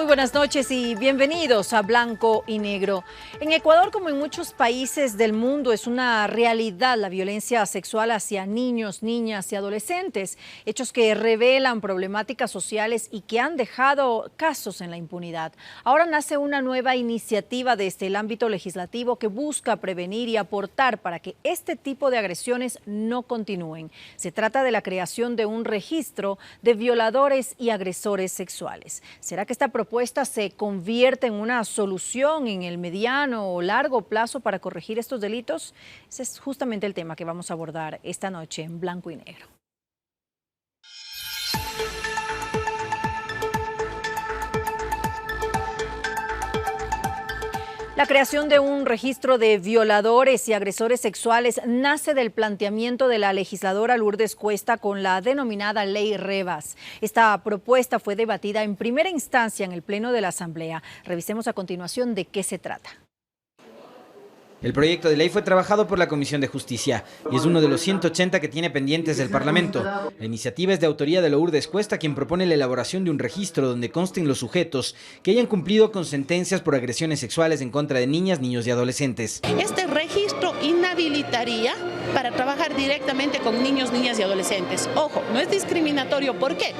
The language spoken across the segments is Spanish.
Muy buenas noches y bienvenidos a Blanco y Negro. En Ecuador, como en muchos países del mundo, es una realidad la violencia sexual hacia niños, niñas y adolescentes, hechos que revelan problemáticas sociales y que han dejado casos en la impunidad. Ahora nace una nueva iniciativa desde el ámbito legislativo que busca prevenir y aportar para que este tipo de agresiones no continúen. Se trata de la creación de un registro de violadores y agresores sexuales. ¿Será que esta propuesta se convierte en una solución en el mediano o largo plazo para corregir estos delitos? Ese es justamente el tema que vamos a abordar esta noche en Blanco y Negro. La creación de un registro de violadores y agresores sexuales nace del planteamiento de la legisladora Lourdes Cuesta con la denominada Ley Revas. Esta propuesta fue debatida en primera instancia en el Pleno de la Asamblea. Revisemos a continuación de qué se trata. El proyecto de ley fue trabajado por la Comisión de Justicia y es uno de los 180 que tiene pendientes del Parlamento. La iniciativa es de autoría de Lourdes Cuesta, quien propone la elaboración de un registro donde consten los sujetos que hayan cumplido con sentencias por agresiones sexuales en contra de niñas, niños y adolescentes. Este registro inhabilitaría para trabajar directamente con niños, niñas y adolescentes. Ojo, no es discriminatorio. ¿Por qué?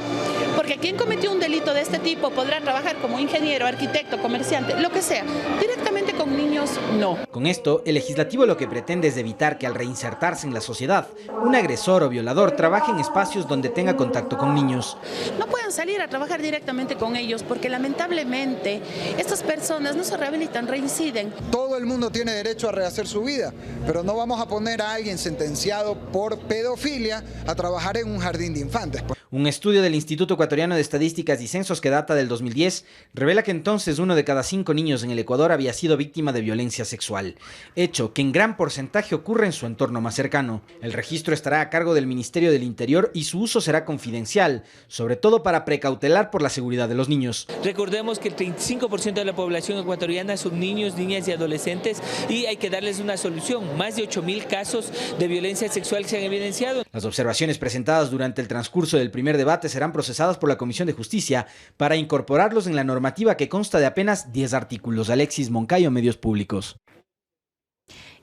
Porque quien cometió un delito de este tipo podrá trabajar como ingeniero, arquitecto, comerciante, lo que sea. Directamente con niños, no. Con esto, el legislativo lo que pretende es evitar que al reinsertarse en la sociedad, un agresor o violador trabaje en espacios donde tenga contacto con niños. No puedan salir a trabajar directamente con ellos porque lamentablemente estas personas no se rehabilitan, reinciden. Todo el mundo tiene derecho a rehacer su vida, pero no vamos a poner a alguien sentenciado por pedofilia a trabajar en un jardín de infantes. Un estudio del Instituto Ecuatoriano de Estadísticas y Censos que data del 2010 revela que entonces 1 de cada 5 niños en el Ecuador había sido víctima de violencia sexual, hecho que en gran porcentaje ocurre en su entorno más cercano. El registro estará a cargo del Ministerio del Interior y su uso será confidencial, sobre todo para precautelar por la seguridad de los niños. Recordemos que el 35% de la población ecuatoriana son niños, niñas y adolescentes y hay que darles una solución. Más de 8.000 casos de violencia sexual se han evidenciado. Las observaciones presentadas durante el transcurso del primer debate serán procesadas por la Comisión de Justicia para incorporarlos en la normativa que consta de apenas 10 artículos. Alexis Moncayo, Medios Públicos.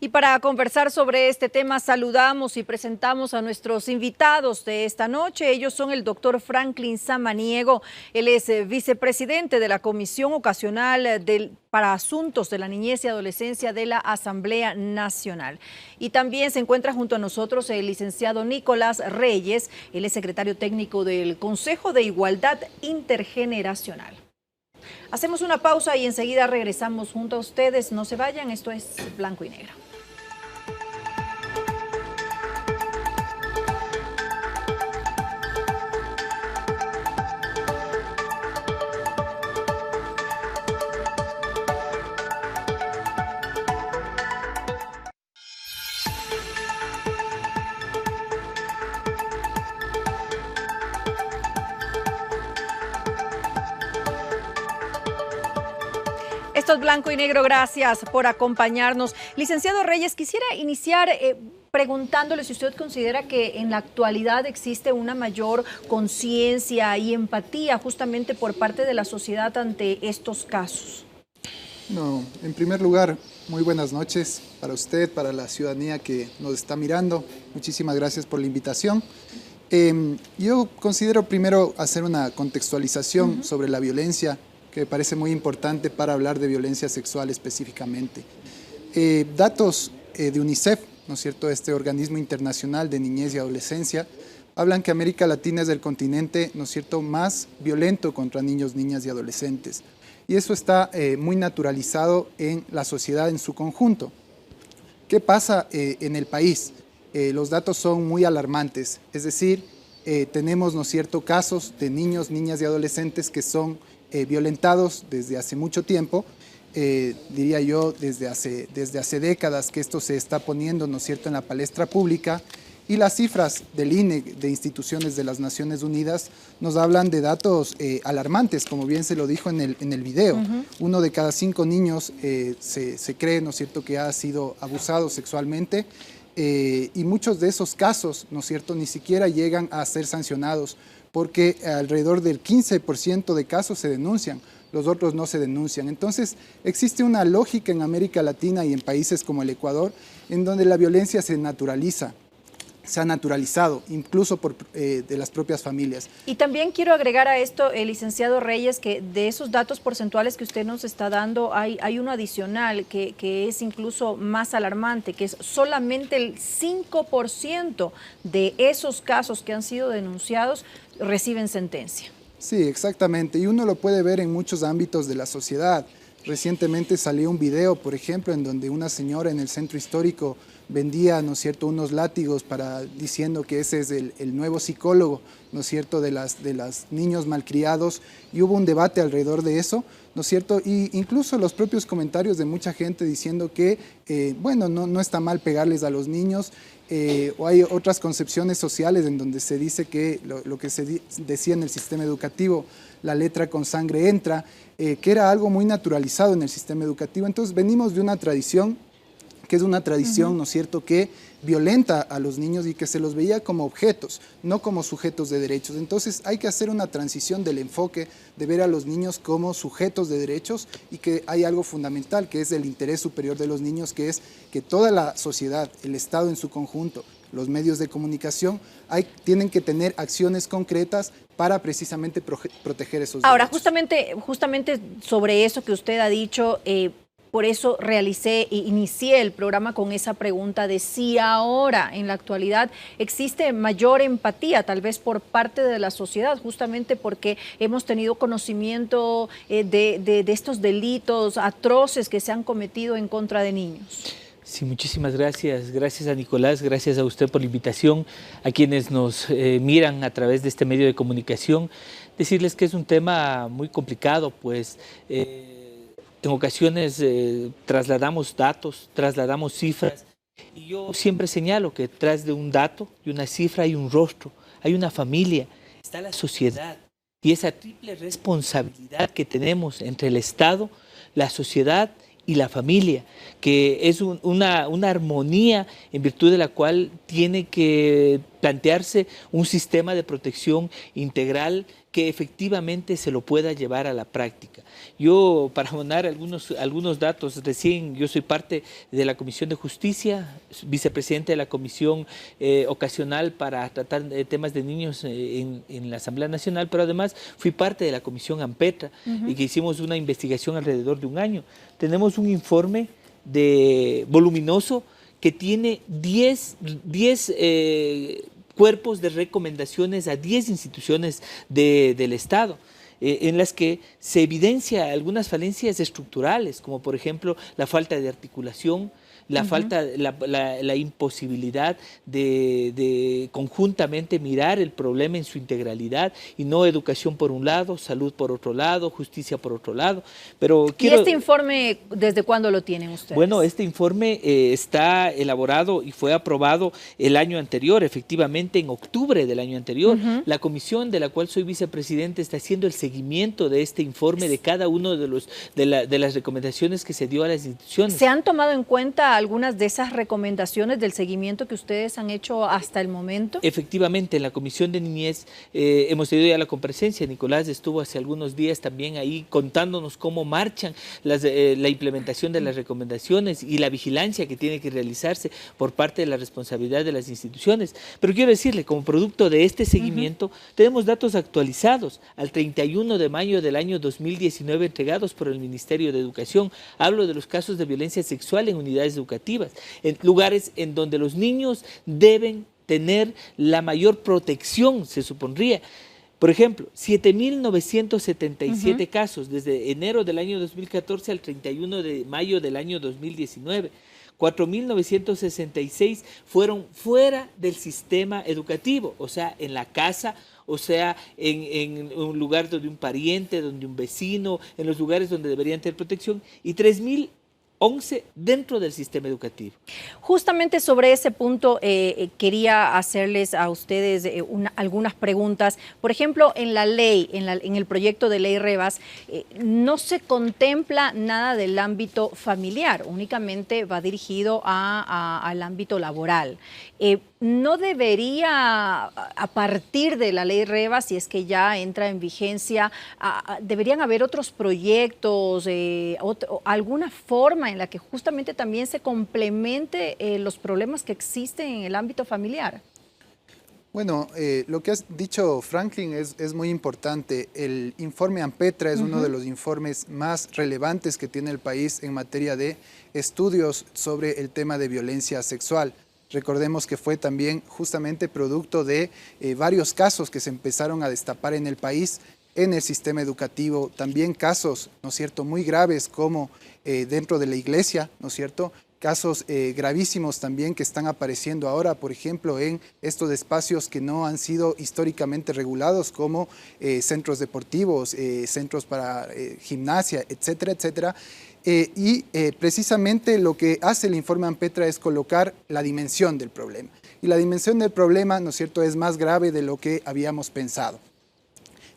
Y para conversar sobre este tema saludamos y presentamos a nuestros invitados de esta noche. Ellos son el doctor Franklin Samaniego. Él es vicepresidente de la Comisión Ocasional para Asuntos de la Niñez y Adolescencia de la Asamblea Nacional. Y también se encuentra junto a nosotros el licenciado Nicolás Reyes. Él es secretario técnico del Consejo de Igualdad Intergeneracional. Hacemos una pausa y enseguida regresamos junto a ustedes. No se vayan, esto es Blanco y Negro. Esto es Blanco y Negro, gracias por acompañarnos. Licenciado Reyes, quisiera iniciar preguntándole si usted considera que en la actualidad existe una mayor conciencia y empatía justamente por parte de la sociedad ante estos casos. No, en primer lugar, muy buenas noches para usted, para la ciudadanía que nos está mirando. Muchísimas gracias por la invitación. Yo considero primero hacer una contextualización sobre la violencia, que me parece muy importante para hablar de violencia sexual específicamente. Datos de UNICEF, ¿no es cierto?, este organismo internacional de niñez y adolescencia, hablan que América Latina es el continente, ¿no es cierto?, más violento contra niños, niñas y adolescentes. Y eso está muy naturalizado en la sociedad en su conjunto. ¿Qué pasa en el país? Los datos son muy alarmantes, es decir, tenemos, ¿no es cierto?, casos de niños, niñas y adolescentes que son violentados desde hace mucho tiempo, diría yo desde hace décadas que esto se está poniendo, ¿no es cierto?, en la palestra pública, y las cifras del INE, de instituciones de las Naciones Unidas, nos hablan de datos alarmantes, como bien se lo dijo en el video. 1 de cada 5 niños se cree, ¿no es cierto?, que ha sido abusado sexualmente, y muchos de esos casos, ¿no es cierto?, ni siquiera llegan a ser sancionados, porque alrededor del 15% de casos se denuncian, los otros no se denuncian. Entonces, existe una lógica en América Latina y en países como el Ecuador, en donde la violencia se naturaliza, se ha naturalizado, incluso de las propias familias. Y también quiero agregar a esto, licenciado Reyes, que de esos datos porcentuales que usted nos está dando, hay uno adicional que es incluso más alarmante, que es solamente el 5% de esos casos que han sido denunciados reciben sentencia. Sí, exactamente, y uno lo puede ver en muchos ámbitos de la sociedad. Recientemente salió un video, por ejemplo, en donde una señora en el centro histórico vendía, ¿no es cierto?, unos látigos diciendo que ese es el nuevo psicólogo, ¿no es cierto?, de las niños malcriados, y hubo un debate alrededor de eso, ¿no es cierto?, y incluso los propios comentarios de mucha gente diciendo que, bueno, no está mal pegarles a los niños, o hay otras concepciones sociales en donde se dice que lo que se decía en el sistema educativo, la letra con sangre entra, que era algo muy naturalizado en el sistema educativo. Entonces venimos de una tradición que es una tradición, ¿no es cierto?, que violenta a los niños y que se los veía como objetos, no como sujetos de derechos. Entonces hay que hacer una transición del enfoque de ver a los niños como sujetos de derechos y que hay algo fundamental, que es el interés superior de los niños, que es que toda la sociedad, el Estado en su conjunto, los medios de comunicación, tienen que tener acciones concretas para precisamente proteger esos derechos. Ahora, justamente sobre eso que usted ha dicho, por eso inicié el programa con esa pregunta de si ahora, en la actualidad, existe mayor empatía, tal vez por parte de la sociedad, justamente porque hemos tenido conocimiento de estos delitos atroces que se han cometido en contra de niños. Sí, muchísimas gracias. Gracias a Nicolás, gracias a usted por la invitación, a quienes nos miran a través de este medio de comunicación. Decirles que es un tema muy complicado, pues en ocasiones trasladamos datos, trasladamos cifras, y yo siempre señalo que detrás de un dato y una cifra hay un rostro, hay una familia, está la sociedad, y esa triple responsabilidad que tenemos entre el Estado, la sociedad y la familia, que es una armonía en virtud de la cual tiene que plantearse un sistema de protección integral que efectivamente se lo pueda llevar a la práctica. Yo, para abonar algunos datos, recién yo soy parte de la Comisión de Justicia, vicepresidente de la Comisión Ocasional para tratar temas de niños en la Asamblea Nacional, pero además fui parte de la Comisión AMPETRA y que hicimos una investigación alrededor de un año. Tenemos un informe voluminoso que tiene 10 cuerpos de recomendaciones a 10 instituciones del Estado, en las que se evidencia algunas falencias estructurales, como por ejemplo la falta de articulación, la imposibilidad de conjuntamente mirar el problema en su integralidad, y no educación por un lado, salud por otro lado, justicia por otro lado. Pero ¿Y este informe desde cuándo lo tienen ustedes? Bueno, este informe está elaborado y fue aprobado el año anterior, efectivamente en octubre del año anterior. La comisión de la cual soy vicepresidente está haciendo el seguimiento de este informe, de cada uno de las recomendaciones que se dio a las instituciones. ¿Se han tomado en cuenta algunas de esas recomendaciones del seguimiento que ustedes han hecho hasta el momento? Efectivamente, en la Comisión de Niñez hemos tenido ya la comparecencia. Nicolás estuvo hace algunos días también ahí contándonos cómo marchan la implementación de las recomendaciones y la vigilancia que tiene que realizarse por parte de la responsabilidad de las instituciones. Pero quiero decirle, como producto de este seguimiento, tenemos datos actualizados al 31 de mayo del año 2019 entregados por el Ministerio de Educación. Hablo de los casos de violencia sexual en unidades educativas, en lugares en donde los niños deben tener la mayor protección, se supondría. Por ejemplo, 7.977 casos desde enero del año 2014 al 31 de mayo del año 2019. 4.966 fueron fuera del sistema educativo, o sea, en la casa, o sea, en un lugar donde un pariente, donde un vecino, en los lugares donde deberían tener protección, y 3.011 dentro del sistema educativo. Justamente sobre ese punto quería hacerles a ustedes algunas preguntas. Por ejemplo, en la ley, en el proyecto de ley Revas, no se contempla nada del ámbito familiar, únicamente va dirigido al ámbito laboral. ¿No debería, a partir de la ley REVA, si es que ya entra en vigencia, deberían haber otros proyectos, alguna forma en la que justamente también se complemente los problemas que existen en el ámbito familiar? Bueno, lo que has dicho, Franklin, es muy importante. El informe AMPETRA es uno de los informes más relevantes que tiene el país en materia de estudios sobre el tema de violencia sexual. Recordemos que fue también justamente producto de varios casos que se empezaron a destapar en el país, en el sistema educativo, también casos, ¿no es cierto?, muy graves como dentro de la iglesia, ¿no es cierto?, casos gravísimos también que están apareciendo ahora, por ejemplo, en estos espacios que no han sido históricamente regulados como centros deportivos, centros para gimnasia, etcétera, etcétera. Precisamente lo que hace el informe AMPETRA es colocar la dimensión del problema. Y la dimensión del problema, ¿no es cierto?, es más grave de lo que habíamos pensado.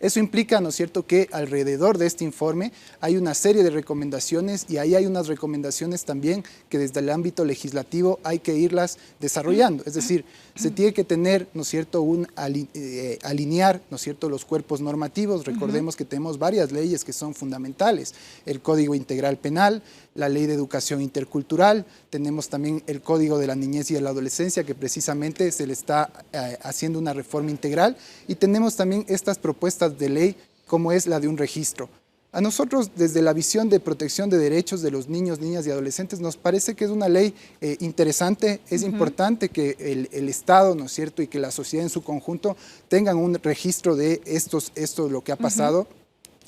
Eso implica, ¿no es cierto?, que alrededor de este informe hay una serie de recomendaciones y ahí hay unas recomendaciones también que desde el ámbito legislativo hay que irlas desarrollando. Es decir, se tiene que tener, ¿no es cierto?, alinear, ¿no es cierto?, los cuerpos normativos. Recordemos que tenemos varias leyes que son fundamentales. El Código Integral Penal, la Ley de Educación Intercultural, tenemos también el Código de la Niñez y de la Adolescencia, que precisamente se le está haciendo una reforma integral, y tenemos también estas propuestas de ley como es la de un registro. A nosotros, desde la visión de protección de derechos de los niños, niñas y adolescentes, nos parece que es una ley interesante. Es importante que el Estado, ¿no es cierto?, y que la sociedad en su conjunto tengan un registro de esto lo que ha pasado,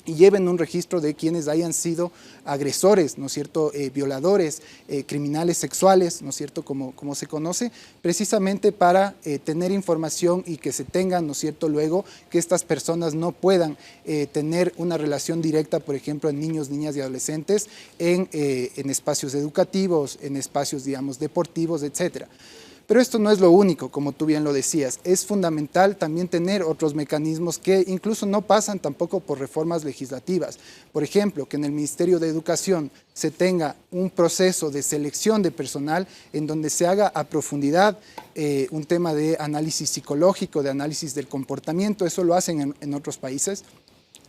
y lleven un registro de quienes hayan sido agresores, ¿no es cierto?, violadores, criminales sexuales, ¿no es cierto?, como se conoce, precisamente para tener información y que se tengan, ¿no es cierto?, luego que estas personas no puedan tener una relación directa, por ejemplo, en niños, niñas y adolescentes, en espacios educativos, en espacios, digamos, deportivos, etcétera. Pero esto no es lo único, como tú bien lo decías. Es fundamental también tener otros mecanismos que incluso no pasan tampoco por reformas legislativas. Por ejemplo, que en el Ministerio de Educación se tenga un proceso de selección de personal en donde se haga a profundidad un tema de análisis psicológico, de análisis del comportamiento. Eso lo hacen en otros países.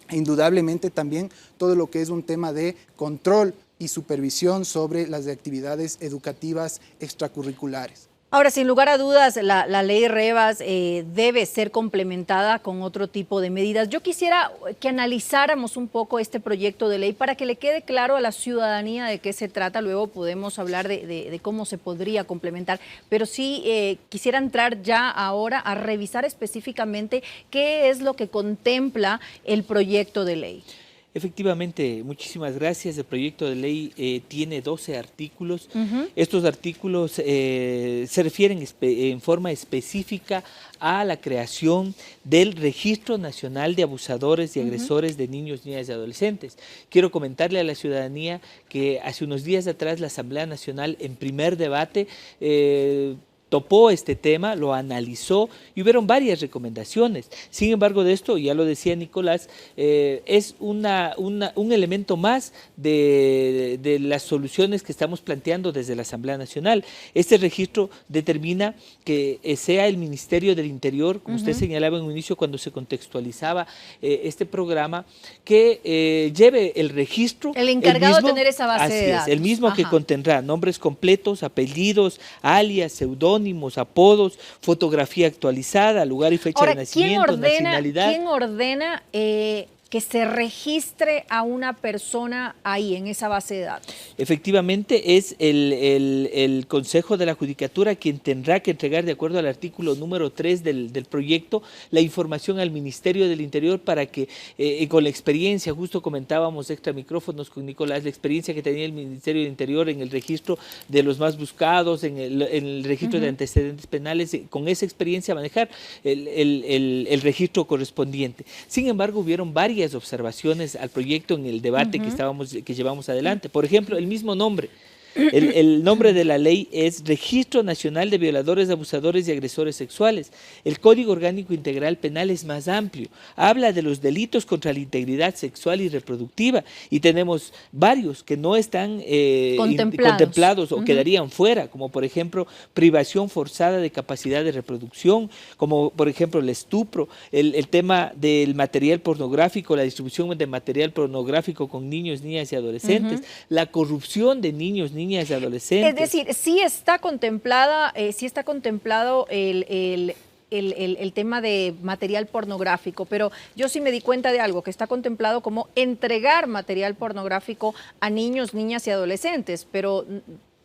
E indudablemente también todo lo que es un tema de control y supervisión sobre las actividades educativas extracurriculares. Ahora, sin lugar a dudas, la ley REVAS debe ser complementada con otro tipo de medidas. Yo quisiera que analizáramos un poco este proyecto de ley para que le quede claro a la ciudadanía de qué se trata. Luego podemos hablar de cómo se podría complementar. Pero sí quisiera entrar ya ahora a revisar específicamente qué es lo que contempla el proyecto de ley. Efectivamente, muchísimas gracias. El proyecto de ley tiene 12 artículos. Estos artículos se refieren en forma específica a la creación del Registro Nacional de Abusadores y Agresores de Niños, Niñas y Adolescentes. Quiero comentarle a la ciudadanía que hace unos días atrás la Asamblea Nacional en primer debate topó este tema, lo analizó y hubieron varias recomendaciones. Sin embargo, de esto, ya lo decía Nicolás, es un elemento más de las soluciones que estamos planteando desde la Asamblea Nacional. Este registro determina que sea el Ministerio del Interior, como usted señalaba en un inicio cuando se contextualizaba este programa, que lleve el registro. El encargado de tener esa base de datos. El mismo que contendrá nombres completos, apellidos, alias, seudónimos, apodos, fotografía actualizada, lugar y fecha de nacimiento, nacionalidad. ¿Quién ordena que se registre a una persona ahí, en esa base de datos? Efectivamente, es el Consejo de la Judicatura quien tendrá que entregar, de acuerdo al artículo número 3 del proyecto, la información al Ministerio del Interior para que, con la experiencia, justo comentábamos extra micrófonos con Nicolás, la experiencia que tenía el Ministerio del Interior en el registro de los más buscados, en el registro de antecedentes penales, con esa experiencia manejar el registro correspondiente. Sin embargo, hubieron varias observaciones al proyecto en el debate que llevamos adelante. Por ejemplo, el mismo nombre. El nombre de la ley es Registro Nacional de Violadores, Abusadores y Agresores Sexuales. El Código Orgánico Integral Penal es más amplio, habla de los delitos contra la integridad sexual y reproductiva, y tenemos varios que no están contemplados o quedarían fuera, como por ejemplo privación forzada de capacidad de reproducción, como por ejemplo el estupro, el tema del material pornográfico, la distribución de material pornográfico con niños, niñas y adolescentes, la corrupción de niños, niñas y adolescentes. Es decir, sí está contemplado el tema de material pornográfico, pero yo sí me di cuenta de algo, que está contemplado como entregar material pornográfico a niños, niñas y adolescentes, pero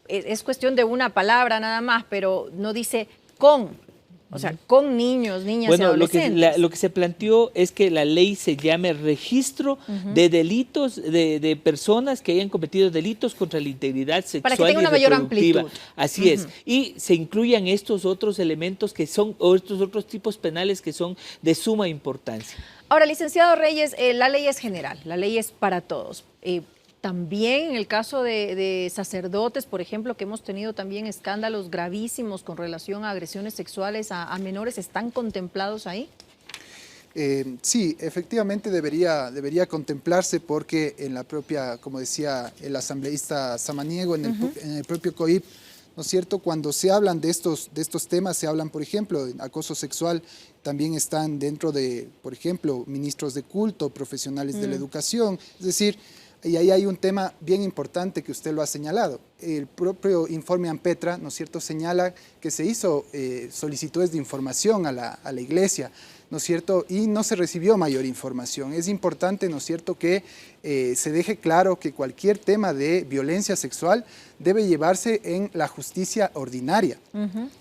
es cuestión de una palabra nada más, pero no dice con. O sea, con niños, niñas y adolescentes. Lo que se planteó es que la ley se llame registro de delitos, de personas que hayan cometido delitos contra la integridad sexual para que tenga una mayor amplitud. Así es. Y se incluyan estos otros elementos que son, o estos otros tipos penales que son de suma importancia. Ahora, licenciado Reyes, la ley es general, la ley es para todos. También en el caso de sacerdotes, por ejemplo, que hemos tenido también escándalos gravísimos con relación a agresiones sexuales a menores, ¿están contemplados ahí? Sí, efectivamente debería contemplarse, porque en la propia, como decía el asambleísta Samaniego, en el propio COIP, ¿no es cierto? Cuando se hablan de estos temas, se hablan, por ejemplo, de acoso sexual, también están dentro de, por ejemplo, ministros de culto, profesionales de la educación, es decir, y ahí hay un tema bien importante que usted lo ha señalado. El propio informe ANPETRA, ¿no es cierto?, señala que se hizo solicitudes de información a la iglesia, ¿no es cierto?, y no se recibió mayor información. Es importante, ¿no es cierto?, que se deje claro que cualquier tema de violencia sexual debe llevarse en la justicia ordinaria.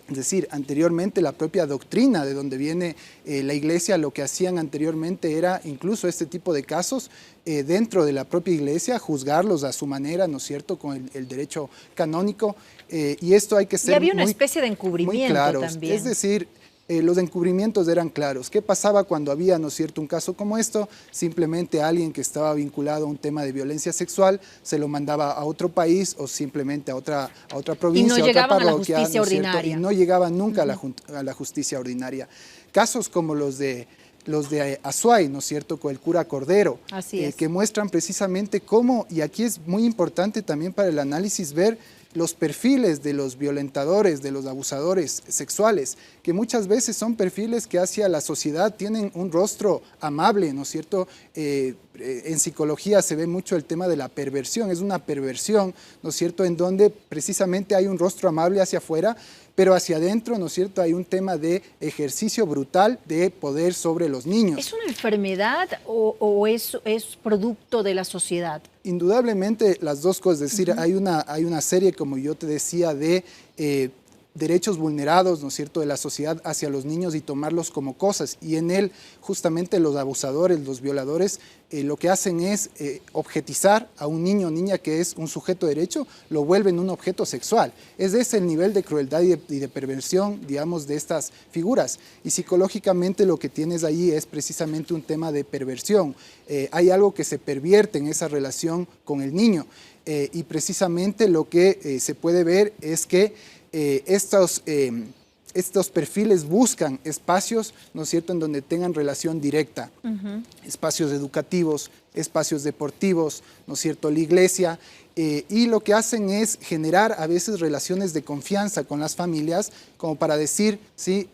Es decir, anteriormente la propia doctrina de donde viene la iglesia, lo que hacían anteriormente era incluso este tipo de casos dentro de la propia iglesia, juzgarlos a su manera, ¿no es cierto?, con el derecho canónico, y esto hay que ser y había una especie de encubrimiento muy claros. También. Es decir, los encubrimientos eran claros. ¿Qué pasaba cuando había, ¿no es cierto?, un caso como esto? Simplemente alguien que estaba vinculado a un tema de violencia sexual se lo mandaba a otro país o simplemente a otra provincia, y no a otra parroquia, a la justicia ¿no es cierto?, ordinaria. y no llegaban nunca a la justicia ordinaria. Casos como los de Azuay, ¿no es cierto?, con el cura Cordero, que muestran precisamente cómo, y aquí es muy importante también para el análisis ver los perfiles de los violentadores, de los abusadores sexuales, que muchas veces son perfiles que hacia la sociedad tienen un rostro amable, ¿no es cierto? En psicología se ve mucho el tema de la perversión, es una perversión, ¿no es cierto?, en donde precisamente hay un rostro amable hacia afuera, pero hacia adentro, ¿no es cierto?, hay un tema de ejercicio brutal de poder sobre los niños. ¿Es una enfermedad o es producto de la sociedad? Indudablemente las dos cosas, es decir, hay una serie, como yo te decía, de derechos vulnerados, ¿no es cierto?, de la sociedad hacia los niños y tomarlos como cosas, y en él justamente los abusadores, los violadores, lo que hacen es objetizar a un niño o niña que es un sujeto de derecho, lo vuelven un objeto sexual. Ese es el nivel de crueldad y de perversión, digamos, de estas figuras, y psicológicamente lo que tienes ahí es precisamente un tema de perversión. Hay algo que se pervierte en esa relación con el niño, y precisamente lo que se puede ver es que estos perfiles buscan espacios, ¿no es cierto?, en donde tengan relación directa, espacios educativos, espacios deportivos, ¿no es cierto?, la iglesia, y lo que hacen es generar a veces relaciones de confianza con las familias, como para decir, sí,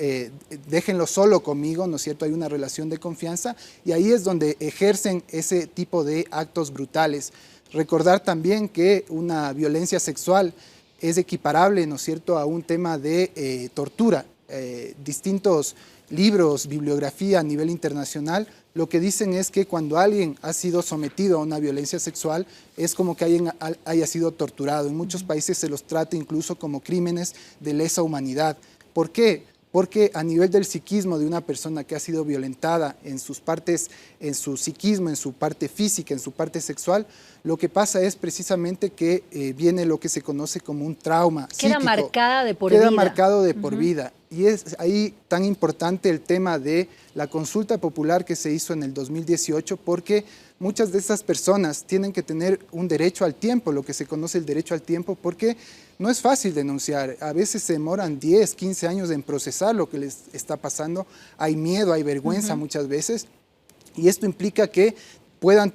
déjenlo solo conmigo, ¿no es cierto?, hay una relación de confianza, y ahí es donde ejercen ese tipo de actos brutales. Recordar también que una violencia sexual es equiparable, ¿no es cierto?, a un tema de tortura. Distintos libros, bibliografía a nivel internacional, lo que dicen es que cuando alguien ha sido sometido a una violencia sexual, es como que alguien haya sido torturado. En muchos países se los trata incluso como crímenes de lesa humanidad. ¿Por qué? Porque a nivel del psiquismo de una persona que ha sido violentada en sus partes, en su psiquismo, en su parte física, en su parte sexual, lo que pasa es precisamente que viene lo que se conoce como un trauma psíquico. Queda marcada de por vida. Queda marcado de por vida. Y es ahí tan importante el tema de la consulta popular que se hizo en el 2018, porque muchas de estas personas tienen que tener un derecho al tiempo, lo que se conoce el derecho al tiempo, porque no es fácil denunciar. A veces se demoran 10, 15 años en procesar lo que les está pasando. Hay miedo, hay vergüenza muchas veces. Y esto implica que puedan,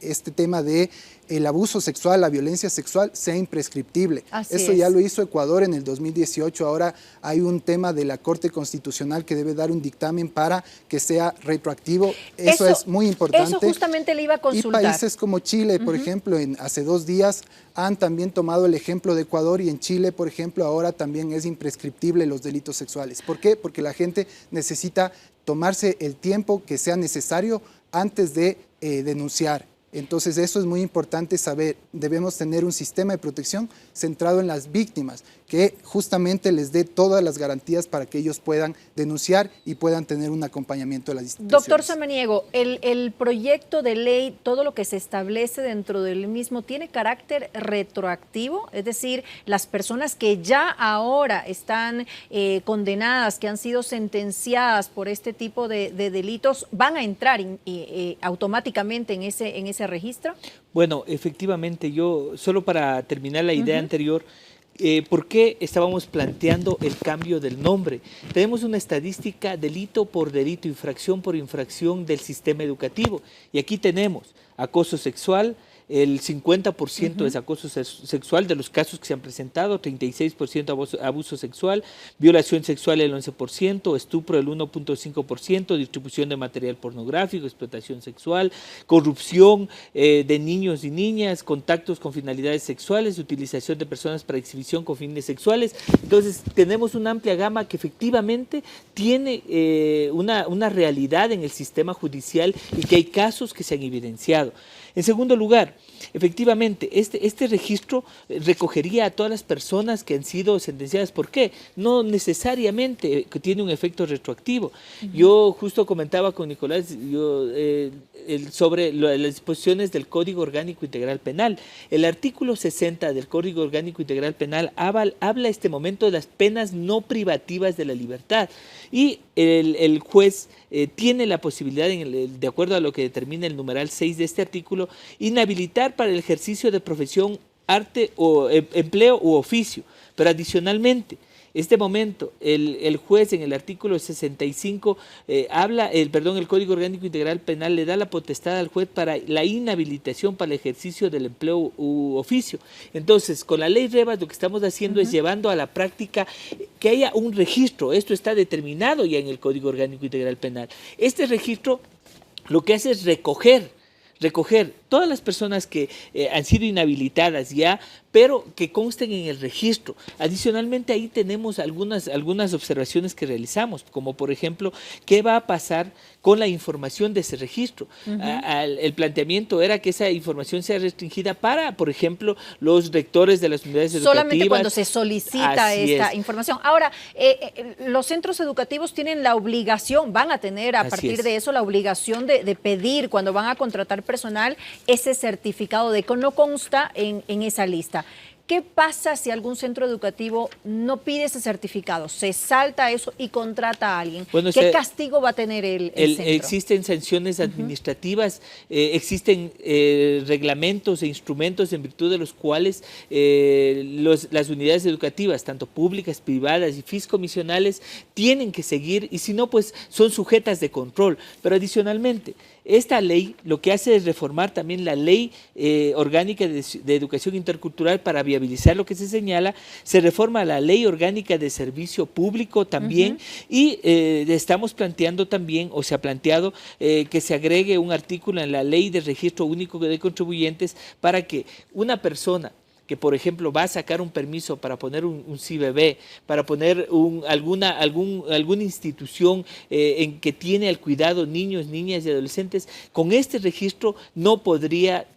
este tema de el abuso sexual, la violencia sexual, sea imprescriptible. Eso ya lo hizo Ecuador en el 2018. Ahora hay un tema de la Corte Constitucional que debe dar un dictamen para que sea retroactivo. Eso es muy importante. Eso justamente le iba a consultar. Y países como Chile, por ejemplo, hace 2 días han también tomado el ejemplo de Ecuador, y en Chile, por ejemplo, ahora también es imprescriptible los delitos sexuales. ¿Por qué? Porque la gente necesita tomarse el tiempo que sea necesario antes de denunciar. Entonces eso es muy importante saber. Debemos tener un sistema de protección centrado en las víctimas, que justamente les dé todas las garantías para que ellos puedan denunciar y puedan tener un acompañamiento de las instituciones. Doctor Samaniego, el proyecto de ley, todo lo que se establece dentro del mismo, ¿tiene carácter retroactivo? Es decir, las personas que ya ahora están condenadas, que han sido sentenciadas por este tipo de delitos, ¿van a entrar automáticamente en ese registro? Bueno, efectivamente, yo solo para terminar la idea anterior, ¿por qué estábamos planteando el cambio del nombre? Tenemos una estadística delito por delito, infracción por infracción del sistema educativo, y aquí tenemos acoso sexual. El 50% es acoso sexual de los casos que se han presentado, 36% abuso sexual, violación sexual el 11%, estupro el 1.5%, distribución de material pornográfico, explotación sexual, corrupción de niños y niñas, contactos con finalidades sexuales, utilización de personas para exhibición con fines sexuales. Entonces tenemos una amplia gama que efectivamente tiene una realidad en el sistema judicial y que hay casos que se han evidenciado. En segundo lugar, efectivamente, este registro recogería a todas las personas que han sido sentenciadas. ¿Por qué? No necesariamente tiene un efecto retroactivo. Yo justo comentaba con Nicolás sobre las disposiciones del Código Orgánico Integral Penal. El artículo 60 del Código Orgánico Integral Penal habla este momento de las penas no privativas de la libertad, y el juez tiene la posibilidad, de acuerdo a lo que determina el numeral 6 de este artículo, inhabilitar para el ejercicio de profesión, arte o empleo u oficio. Pero adicionalmente, este momento, el juez en el artículo 65 el Código Orgánico Integral Penal le da la potestad al juez para la inhabilitación para el ejercicio del empleo u oficio. Entonces, con la ley Revas lo que estamos haciendo es llevando a la práctica que haya un registro. Esto está determinado ya en el Código Orgánico Integral Penal. Este registro lo que hace es recoger todas las personas que han sido inhabilitadas ya, pero que consten en el registro. Adicionalmente, ahí tenemos algunas observaciones que realizamos, como por ejemplo, ¿qué va a pasar con la información de ese registro? El planteamiento era que esa información sea restringida para, por ejemplo, los rectores de las unidades educativas. Solamente cuando se solicita esta información. Ahora, los centros educativos tienen la obligación, van a tener a partir de eso la obligación de pedir, cuando van a contratar personal, ese certificado de que no consta en esa lista. ¿Qué pasa si algún centro educativo no pide ese certificado, se salta eso y contrata a alguien? Bueno, ¿qué castigo va a tener el centro? Existen sanciones administrativas, existen reglamentos e instrumentos en virtud de los cuales las unidades educativas, tanto públicas, privadas y fiscomisionales, tienen que seguir, y si no, pues son sujetas de control. Pero adicionalmente, esta ley lo que hace es reformar también la ley orgánica de educación intercultural para viabilizar lo que se señala. Se reforma la ley orgánica de servicio público también, y estamos planteando también, o se ha planteado que se agregue un artículo en la ley de registro único de contribuyentes para que una persona que, por ejemplo, va a sacar un permiso para poner un CBB, para poner alguna institución en que tiene al cuidado niños, niñas y adolescentes, con este registro no podría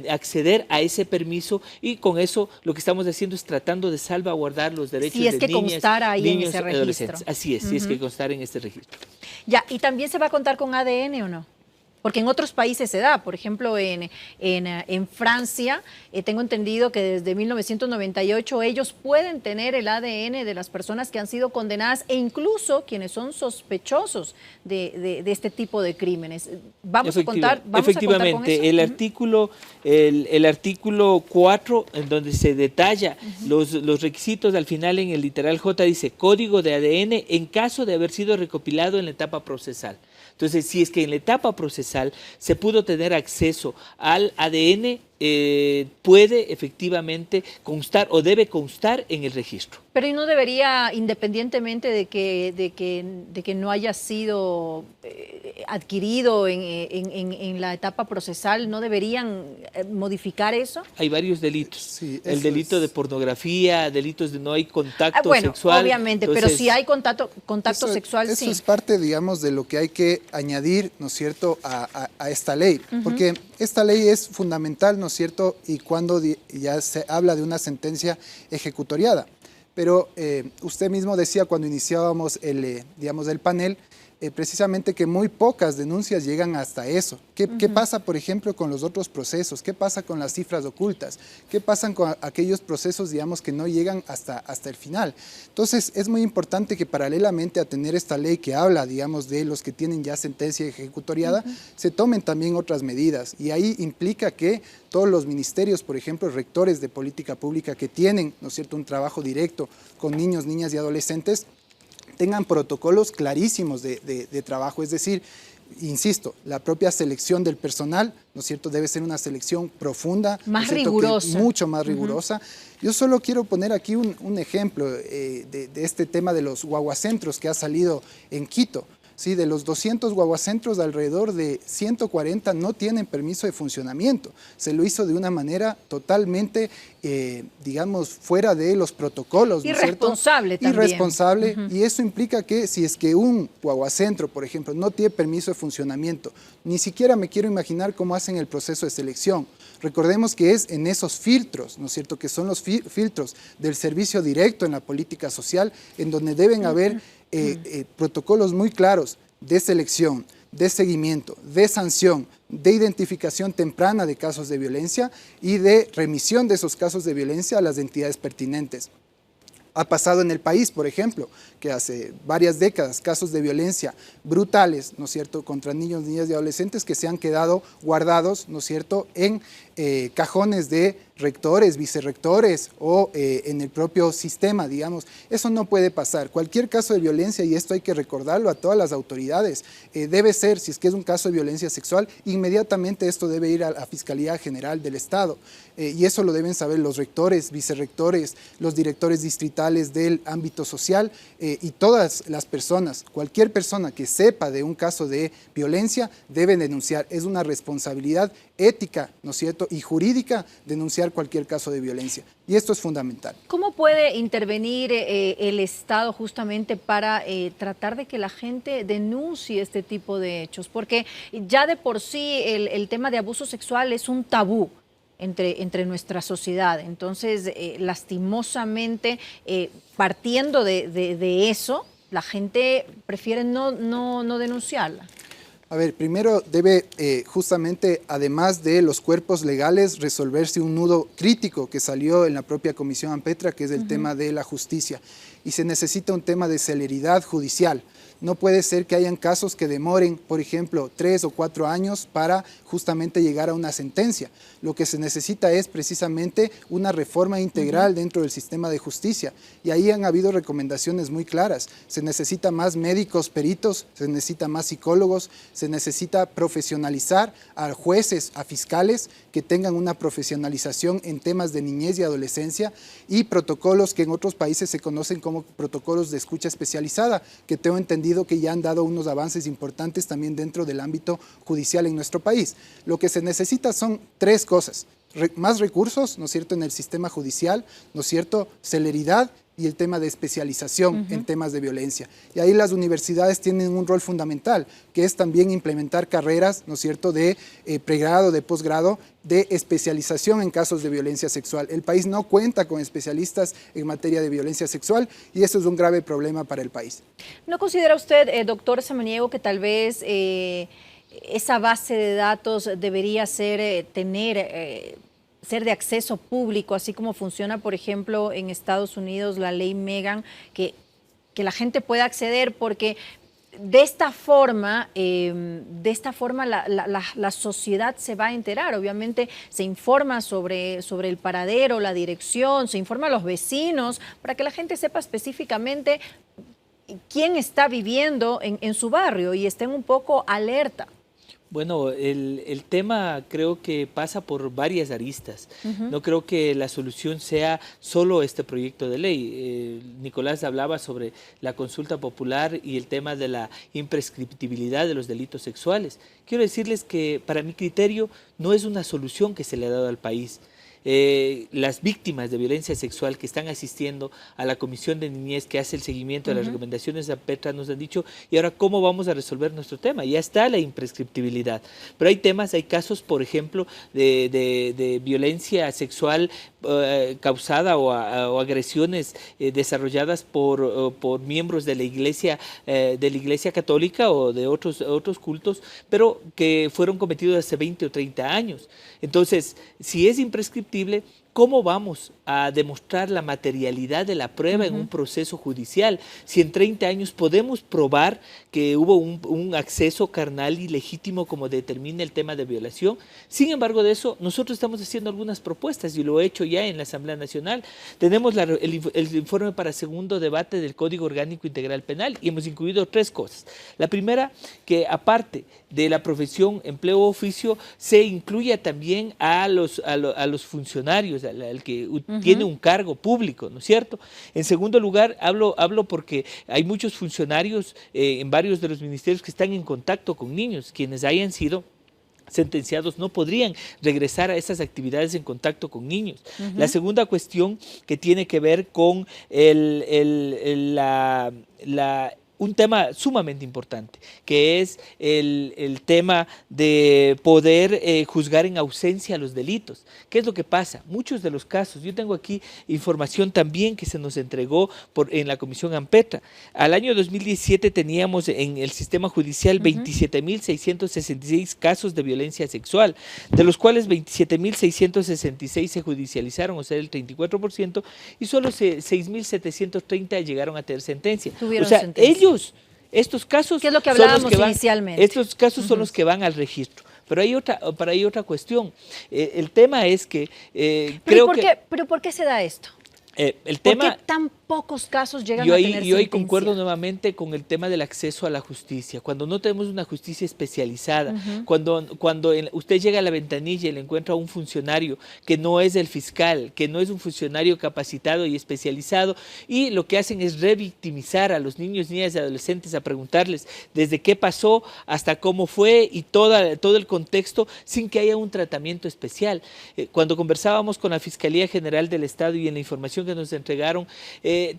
acceder a ese permiso, y con eso lo que estamos haciendo es tratando de salvaguardar los derechos de niñas, niños y adolescentes. Así es, si es que constara en este registro. Ya, ¿y también se va a contar con ADN o no? Porque en otros países se da, por ejemplo, en Francia, tengo entendido que desde 1998 ellos pueden tener el ADN de las personas que han sido condenadas e incluso quienes son sospechosos de este tipo de crímenes. Vamos a contar con eso. Efectivamente, el artículo 4, en donde se detalla los requisitos, al final en el literal J dice código de ADN en caso de haber sido recopilado en la etapa procesal. Entonces, si es que en la etapa procesal se pudo tener acceso al ADN, puede efectivamente constar o debe constar en el registro. Pero ¿y no debería, independientemente de que no haya sido adquirido en la etapa procesal, no deberían modificar eso? Hay varios delitos. Sí, el delito de pornografía, delitos de no hay contacto bueno, sexual. Obviamente, entonces, pero si hay contacto sexual, sí. Eso es parte, digamos, de lo que hay que añadir, ¿no es cierto?, a esta ley. Porque esta ley es fundamental, ¿no es cierto?, y cuando ya se habla de una sentencia ejecutoriada. Pero usted mismo decía cuando iniciábamos el panel, precisamente que muy pocas denuncias llegan hasta eso. ¿Qué pasa, por ejemplo, con los otros procesos? ¿Qué pasa con las cifras ocultas? ¿Qué pasa con aquellos procesos, digamos, que no llegan hasta el final? Entonces, es muy importante que paralelamente a tener esta ley que habla, digamos, de los que tienen ya sentencia ejecutoriada, se tomen también otras medidas. Y ahí implica que todos los ministerios, por ejemplo, rectores de política pública que tienen, ¿no es cierto?, un trabajo directo con niños, niñas y adolescentes, tengan protocolos clarísimos de trabajo, es decir, insisto, la propia selección del personal, ¿no es cierto?, debe ser una selección profunda, más ¿no es rigurosa. mucho más rigurosa. Yo solo quiero poner aquí un ejemplo de este tema de los guaguacentros que ha salido en Quito. Sí, de los 200 guaguacentros, alrededor de 140 no tienen permiso de funcionamiento. Se lo hizo de una manera totalmente, digamos, fuera de los protocolos. Irresponsable también. Irresponsable, y eso implica que si es que un guaguacentro, por ejemplo, no tiene permiso de funcionamiento, ni siquiera me quiero imaginar cómo hacen el proceso de selección. Recordemos que es en esos filtros, ¿no es cierto?, que son los filtros del servicio directo en la política social, en donde deben haber protocolos muy claros de selección, de seguimiento, de sanción, de identificación temprana de casos de violencia y de remisión de esos casos de violencia a las entidades pertinentes. Ha pasado en el país, por ejemplo, que hace varias décadas casos de violencia brutales, ¿no es cierto?, contra niños, niñas y adolescentes que se han quedado guardados, ¿no es cierto?, en cajones de rectores, vicerrectores o en el propio sistema, digamos. Eso no puede pasar. Cualquier caso de violencia, y esto hay que recordarlo a todas las autoridades, debe ser, si es que es un caso de violencia sexual, inmediatamente esto debe ir a la Fiscalía General del Estado. Y eso lo deben saber los rectores, vicerrectores, los directores distritales del ámbito social y todas las personas. Cualquier persona que sepa de un caso de violencia debe denunciar. Es una responsabilidad ética, ¿no es cierto?, y jurídica denunciar cualquier caso de violencia. Y esto es fundamental. ¿Cómo puede intervenir el Estado justamente para tratar de que la gente denuncie este tipo de hechos? Porque ya de por sí el tema de abuso sexual es un tabú entre nuestra sociedad. Entonces, lastimosamente, partiendo de eso, la gente prefiere no denunciarla. A ver, primero debe justamente, además de los cuerpos legales, resolverse un nudo crítico que salió en la propia Comisión Ampetra, que es el tema de la justicia. Y se necesita un tema de celeridad judicial. No puede ser que hayan casos que demoren, por ejemplo, 3 o 4 años para justamente llegar a una sentencia. Lo que se necesita es precisamente una reforma integral dentro del sistema de justicia. Y ahí han habido recomendaciones muy claras. Se necesita más médicos peritos, se necesita más psicólogos, se necesita profesionalizar a jueces, a fiscales que tengan una profesionalización en temas de niñez y adolescencia y protocolos que en otros países se conocen como protocolos de escucha especializada, que tengo entendido que ya han dado unos avances importantes también dentro del ámbito judicial en nuestro país. Lo que se necesita son 3 cosas. Más recursos, ¿no es cierto?, en el sistema judicial, ¿no es cierto?, celeridad y el tema de especialización en temas de violencia. Y ahí las universidades tienen un rol fundamental, que es también implementar carreras, ¿no es cierto?, de pregrado, de posgrado, de especialización en casos de violencia sexual. El país no cuenta con especialistas en materia de violencia sexual y eso es un grave problema para el país. ¿No considera usted, doctor Samaniego, que tal vez esa base de datos debería ser, ser de acceso público, así como funciona, por ejemplo, en Estados Unidos la ley Megan, que la gente pueda acceder, porque de esta forma la sociedad se va a enterar. Obviamente se informa sobre el paradero, la dirección, se informa a los vecinos para que la gente sepa específicamente quién está viviendo en su barrio y estén un poco alerta. Bueno, el tema creo que pasa por varias aristas. No creo que la solución sea solo este proyecto de ley. Nicolás hablaba sobre la consulta popular y el tema de la imprescriptibilidad de los delitos sexuales. Quiero decirles que para mi criterio no es una solución que se le ha dado al país. Las víctimas de violencia sexual que están asistiendo a la Comisión de Niñez que hace el seguimiento de las recomendaciones de AMPETRA nos han dicho, y ahora ¿cómo vamos a resolver nuestro tema? Ya está la imprescriptibilidad, pero hay temas, hay casos, por ejemplo, de violencia sexual causada o agresiones desarrolladas por miembros de la Iglesia Católica o de otros cultos, pero que fueron cometidos hace 20 o 30 años. Entonces, si es imprescriptible, ¿cómo vamos a demostrar la materialidad de la prueba en un proceso judicial? Si en 30 años podemos probar que hubo un acceso carnal ilegítimo como determina el tema de violación. Sin embargo de eso, nosotros estamos haciendo algunas propuestas y lo he hecho ya en la Asamblea Nacional. Tenemos el informe para segundo debate del Código Orgánico Integral Penal y hemos incluido 3 cosas. La primera, que aparte de la profesión empleo o oficio, se incluya también a los funcionarios, al que tiene un cargo público, ¿no es cierto? En segundo lugar, hablo porque hay muchos funcionarios en varios de los ministerios que están en contacto con niños, quienes hayan sido sentenciados no podrían regresar a esas actividades en contacto con niños. La segunda cuestión que tiene que ver con un tema sumamente importante, que es el tema de poder juzgar en ausencia los delitos. ¿Qué es lo que pasa? Muchos de los casos, yo tengo aquí información también que se nos entregó en la Comisión AMPETRA. Al año 2017 teníamos en el sistema judicial 27.666 casos de violencia sexual, de los cuales 27.666 se judicializaron, o sea, el 34%, y solo 6.730 llegaron a tener sentencia. Tuvieron o sea, sentencia. Estos casos, ¿qué es lo que hablábamos inicialmente? Estos casos son los que van al registro. Pero hay otra cuestión. El tema es que ¿Pero por qué se da esto? El tema, ¿por qué tan pocos casos llegan a tener sentencia? Yo ahí concuerdo nuevamente con el tema del acceso a la justicia. Cuando no tenemos una justicia especializada, cuando usted llega a la ventanilla y le encuentra a un funcionario que no es el fiscal, que no es un funcionario capacitado y especializado, y lo que hacen es revictimizar a los niños, niñas y adolescentes, a preguntarles desde qué pasó hasta cómo fue y todo el contexto, sin que haya un tratamiento especial. Cuando conversábamos con la Fiscalía General del Estado y en la información que nos entregaron,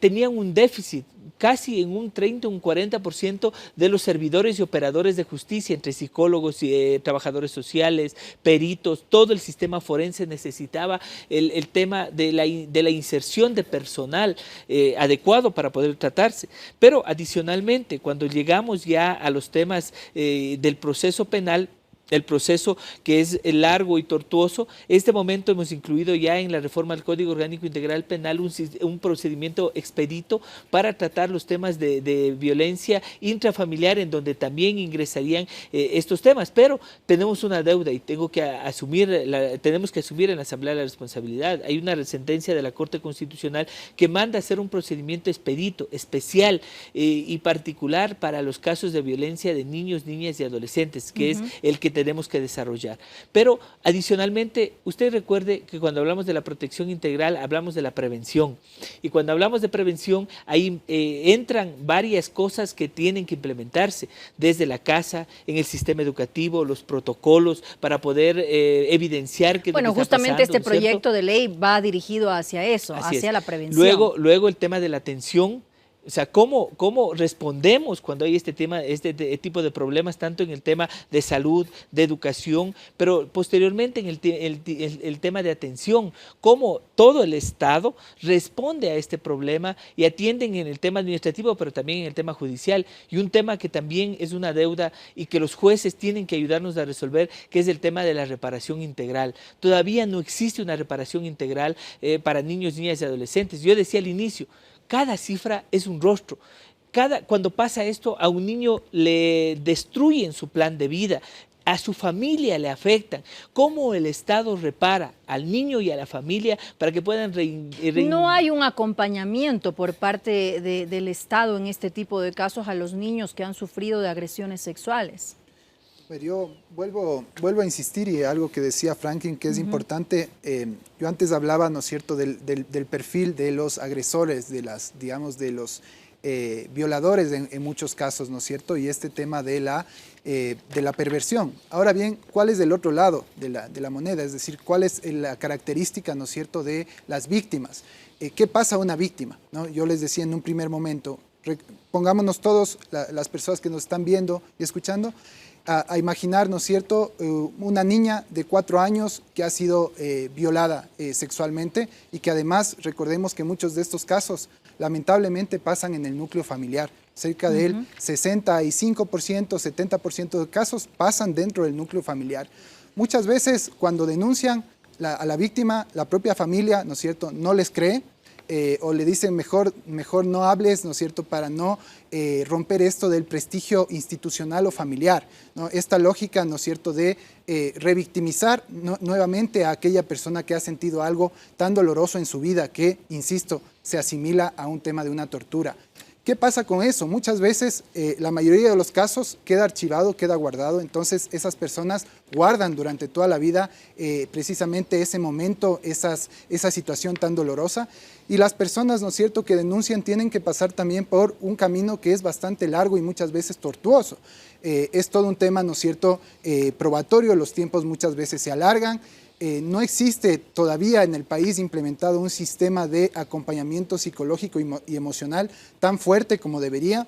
tenían un déficit casi en un 30, un 40% de los servidores y operadores de justicia, entre psicólogos y trabajadores sociales, peritos, todo el sistema forense necesitaba el tema de la inserción de personal adecuado para poder tratarse. Pero adicionalmente, cuando llegamos ya a los temas del proceso penal, el proceso que es largo y tortuoso, este momento hemos incluido ya en la reforma del Código Orgánico Integral Penal un procedimiento expedito para tratar los temas de violencia intrafamiliar, en donde también ingresarían estos temas, pero tenemos una deuda y tenemos que asumir en la Asamblea la responsabilidad. Hay una sentencia de la Corte Constitucional que manda hacer un procedimiento expedito, especial y particular para los casos de violencia de niños, niñas y adolescentes, que es el que tenemos que desarrollar. Pero adicionalmente, usted recuerde que cuando hablamos de la protección integral, hablamos de la prevención. Y cuando hablamos de prevención, ahí entran varias cosas que tienen que implementarse desde la casa, en el sistema educativo, los protocolos, para poder evidenciar que bueno, justamente este proyecto de ley va dirigido hacia eso, hacia la prevención. Luego el tema de la atención. O sea, ¿cómo respondemos cuando hay este tipo de problemas, tanto en el tema de salud, de educación, pero posteriormente en el tema de atención? ¿Cómo todo el Estado responde a este problema y atienden en el tema administrativo, pero también en el tema judicial? Y un tema que también es una deuda y que los jueces tienen que ayudarnos a resolver, que es el tema de la reparación integral. Todavía no existe una reparación integral para niños, niñas y adolescentes. Yo decía al inicio, cada cifra es un rostro. Cuando pasa esto, a un niño le destruyen su plan de vida, a su familia le afectan. ¿Cómo el Estado repara al niño y a la familia para que puedan No hay un acompañamiento por parte del Estado en este tipo de casos a los niños que han sufrido de agresiones sexuales? Yo vuelvo a insistir, y algo que decía Franklin que es importante. Yo antes hablaba, ¿no es cierto?, del perfil de los agresores, de los violadores en muchos casos, ¿no es cierto?, y este tema de la perversión. Ahora bien, ¿cuál es el otro lado de la moneda? Es decir, ¿cuál es la característica, ¿no es cierto?, de las víctimas? ¿Qué pasa a una víctima?, ¿no? Yo les decía en un primer momento, pongámonos todos, las personas que nos están viendo y escuchando, a imaginar, ¿no es cierto?, una niña de 4 años que ha sido violada sexualmente, y que además recordemos que muchos de estos casos lamentablemente pasan en el núcleo familiar. Cerca del 65%, 70% de casos pasan dentro del núcleo familiar. Muchas veces cuando denuncian a la víctima, la propia familia, ¿no es cierto?, no les cree, o le dicen mejor no hables, ¿no es cierto?, para no romper esto del prestigio institucional o familiar, ¿no? Esta lógica, ¿no es cierto?, de revictimizar nuevamente a aquella persona que ha sentido algo tan doloroso en su vida que, insisto, se asimila a un tema de una tortura. ¿Qué pasa con eso? Muchas veces, la mayoría de los casos queda archivado, queda guardado. Entonces esas personas guardan durante toda la vida precisamente ese momento, esa situación tan dolorosa. Y las personas, ¿no es cierto?, que denuncian tienen que pasar también por un camino que es bastante largo y muchas veces tortuoso. Es todo un tema, ¿no es cierto?, probatorio. Los tiempos muchas veces se alargan. No existe todavía en el país implementado un sistema de acompañamiento psicológico y emocional tan fuerte como debería.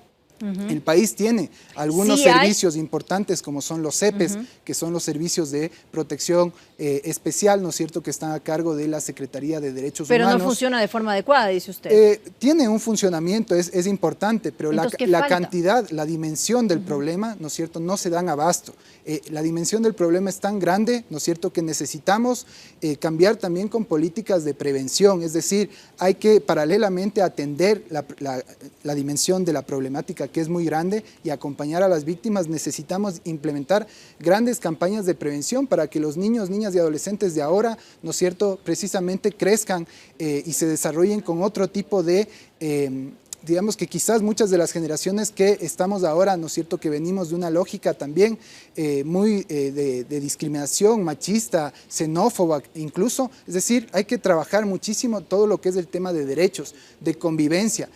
El país tiene algunos servicios importantes, como son los CEPES, que son los servicios de protección especial, ¿no es cierto?, que están a cargo de la Secretaría de Derechos Humanos. Pero no funciona de forma adecuada, dice usted. Tiene un funcionamiento, es importante, pero la cantidad, la dimensión del problema, ¿no es cierto?, no se dan abasto. La dimensión del problema es tan grande, ¿no es cierto?, que necesitamos cambiar también con políticas de prevención. Es decir, hay que paralelamente atender la dimensión de la problemática, que es muy grande, y acompañar a las víctimas. Necesitamos implementar grandes campañas de prevención para que los niños, niñas y adolescentes de ahora, ¿no es cierto?, precisamente crezcan y se desarrollen con otro tipo de digamos que quizás muchas de las generaciones que estamos ahora, ¿no es cierto?, que venimos de una lógica también muy de discriminación, machista, xenófoba incluso. Es decir, hay que trabajar muchísimo todo lo que es el tema de derechos, de convivencia,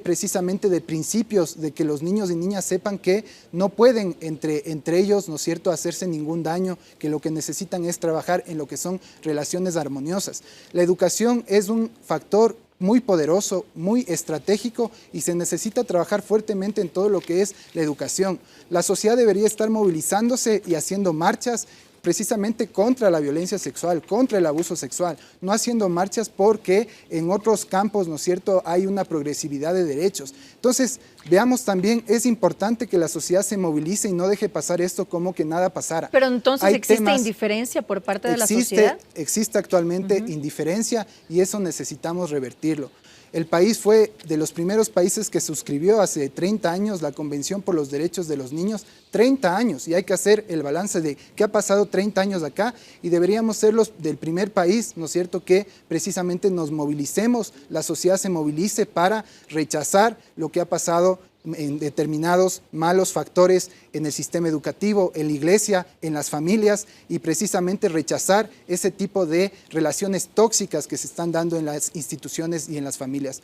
precisamente de principios, de que los niños y niñas sepan que no pueden entre ellos, ¿no es cierto?, hacerse ningún daño, que lo que necesitan es trabajar en lo que son relaciones armoniosas. La educación es un factor muy poderoso, muy estratégico, y se necesita trabajar fuertemente en todo lo que es la educación. La sociedad debería estar movilizándose y haciendo marchas precisamente contra la violencia sexual, contra el abuso sexual, no haciendo marchas porque en otros campos, ¿no es cierto?, hay una progresividad de derechos. Entonces, veamos también, es importante que la sociedad se movilice y no deje pasar esto como que nada pasara. Pero entonces, ¿existe indiferencia por parte de la sociedad? Existe actualmente indiferencia, y eso necesitamos revertirlo. El país fue de los primeros países que suscribió hace 30 años la Convención por los Derechos de los Niños, 30 años, y hay que hacer el balance de qué ha pasado 30 años acá, y deberíamos ser los del primer país, ¿no es cierto?, que precisamente nos movilicemos, la sociedad se movilice para rechazar lo que ha pasado en determinados malos factores en el sistema educativo, en la iglesia, en las familias, y precisamente rechazar ese tipo de relaciones tóxicas que se están dando en las instituciones y en las familias.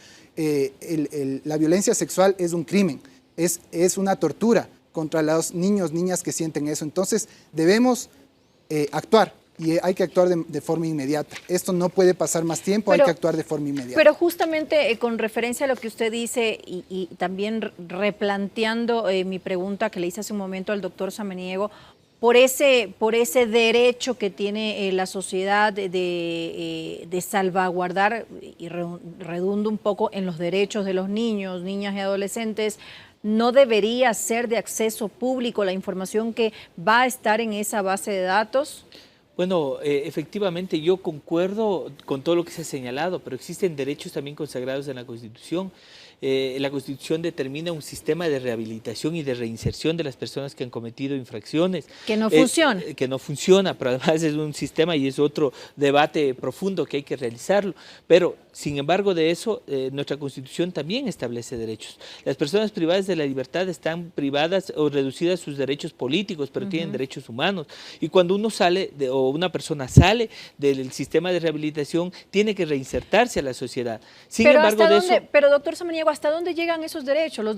La violencia sexual es un crimen, es una tortura contra los niños, niñas que sienten eso. Entonces debemos actuar. y hay que actuar de forma inmediata. Esto no puede pasar más tiempo, hay que actuar de forma inmediata. Pero justamente con referencia a lo que usted dice y también replanteando mi pregunta que le hice hace un momento al doctor Samaniego, por ese derecho que tiene la sociedad de salvaguardar, y redundo un poco en los derechos de los niños, niñas y adolescentes, ¿no debería ser de acceso público la información que va a estar en esa base de datos? Bueno, efectivamente yo concuerdo con todo lo que se ha señalado, pero existen derechos también consagrados en la Constitución. La Constitución determina un sistema de rehabilitación y de reinserción de las personas que han cometido infracciones. Que no funciona. Que no funciona, pero además es un sistema y es otro debate profundo que hay que realizarlo. Pero, sin embargo de eso, nuestra Constitución también establece derechos. Las personas privadas de la libertad están privadas o reducidas sus derechos políticos, pero tienen derechos humanos. Y cuando uno sale, o una persona sale del sistema de rehabilitación, tiene que reinsertarse a la sociedad. Sin embargo de eso... Pero doctor Samaniego, ¿hasta dónde llegan esos derechos? Los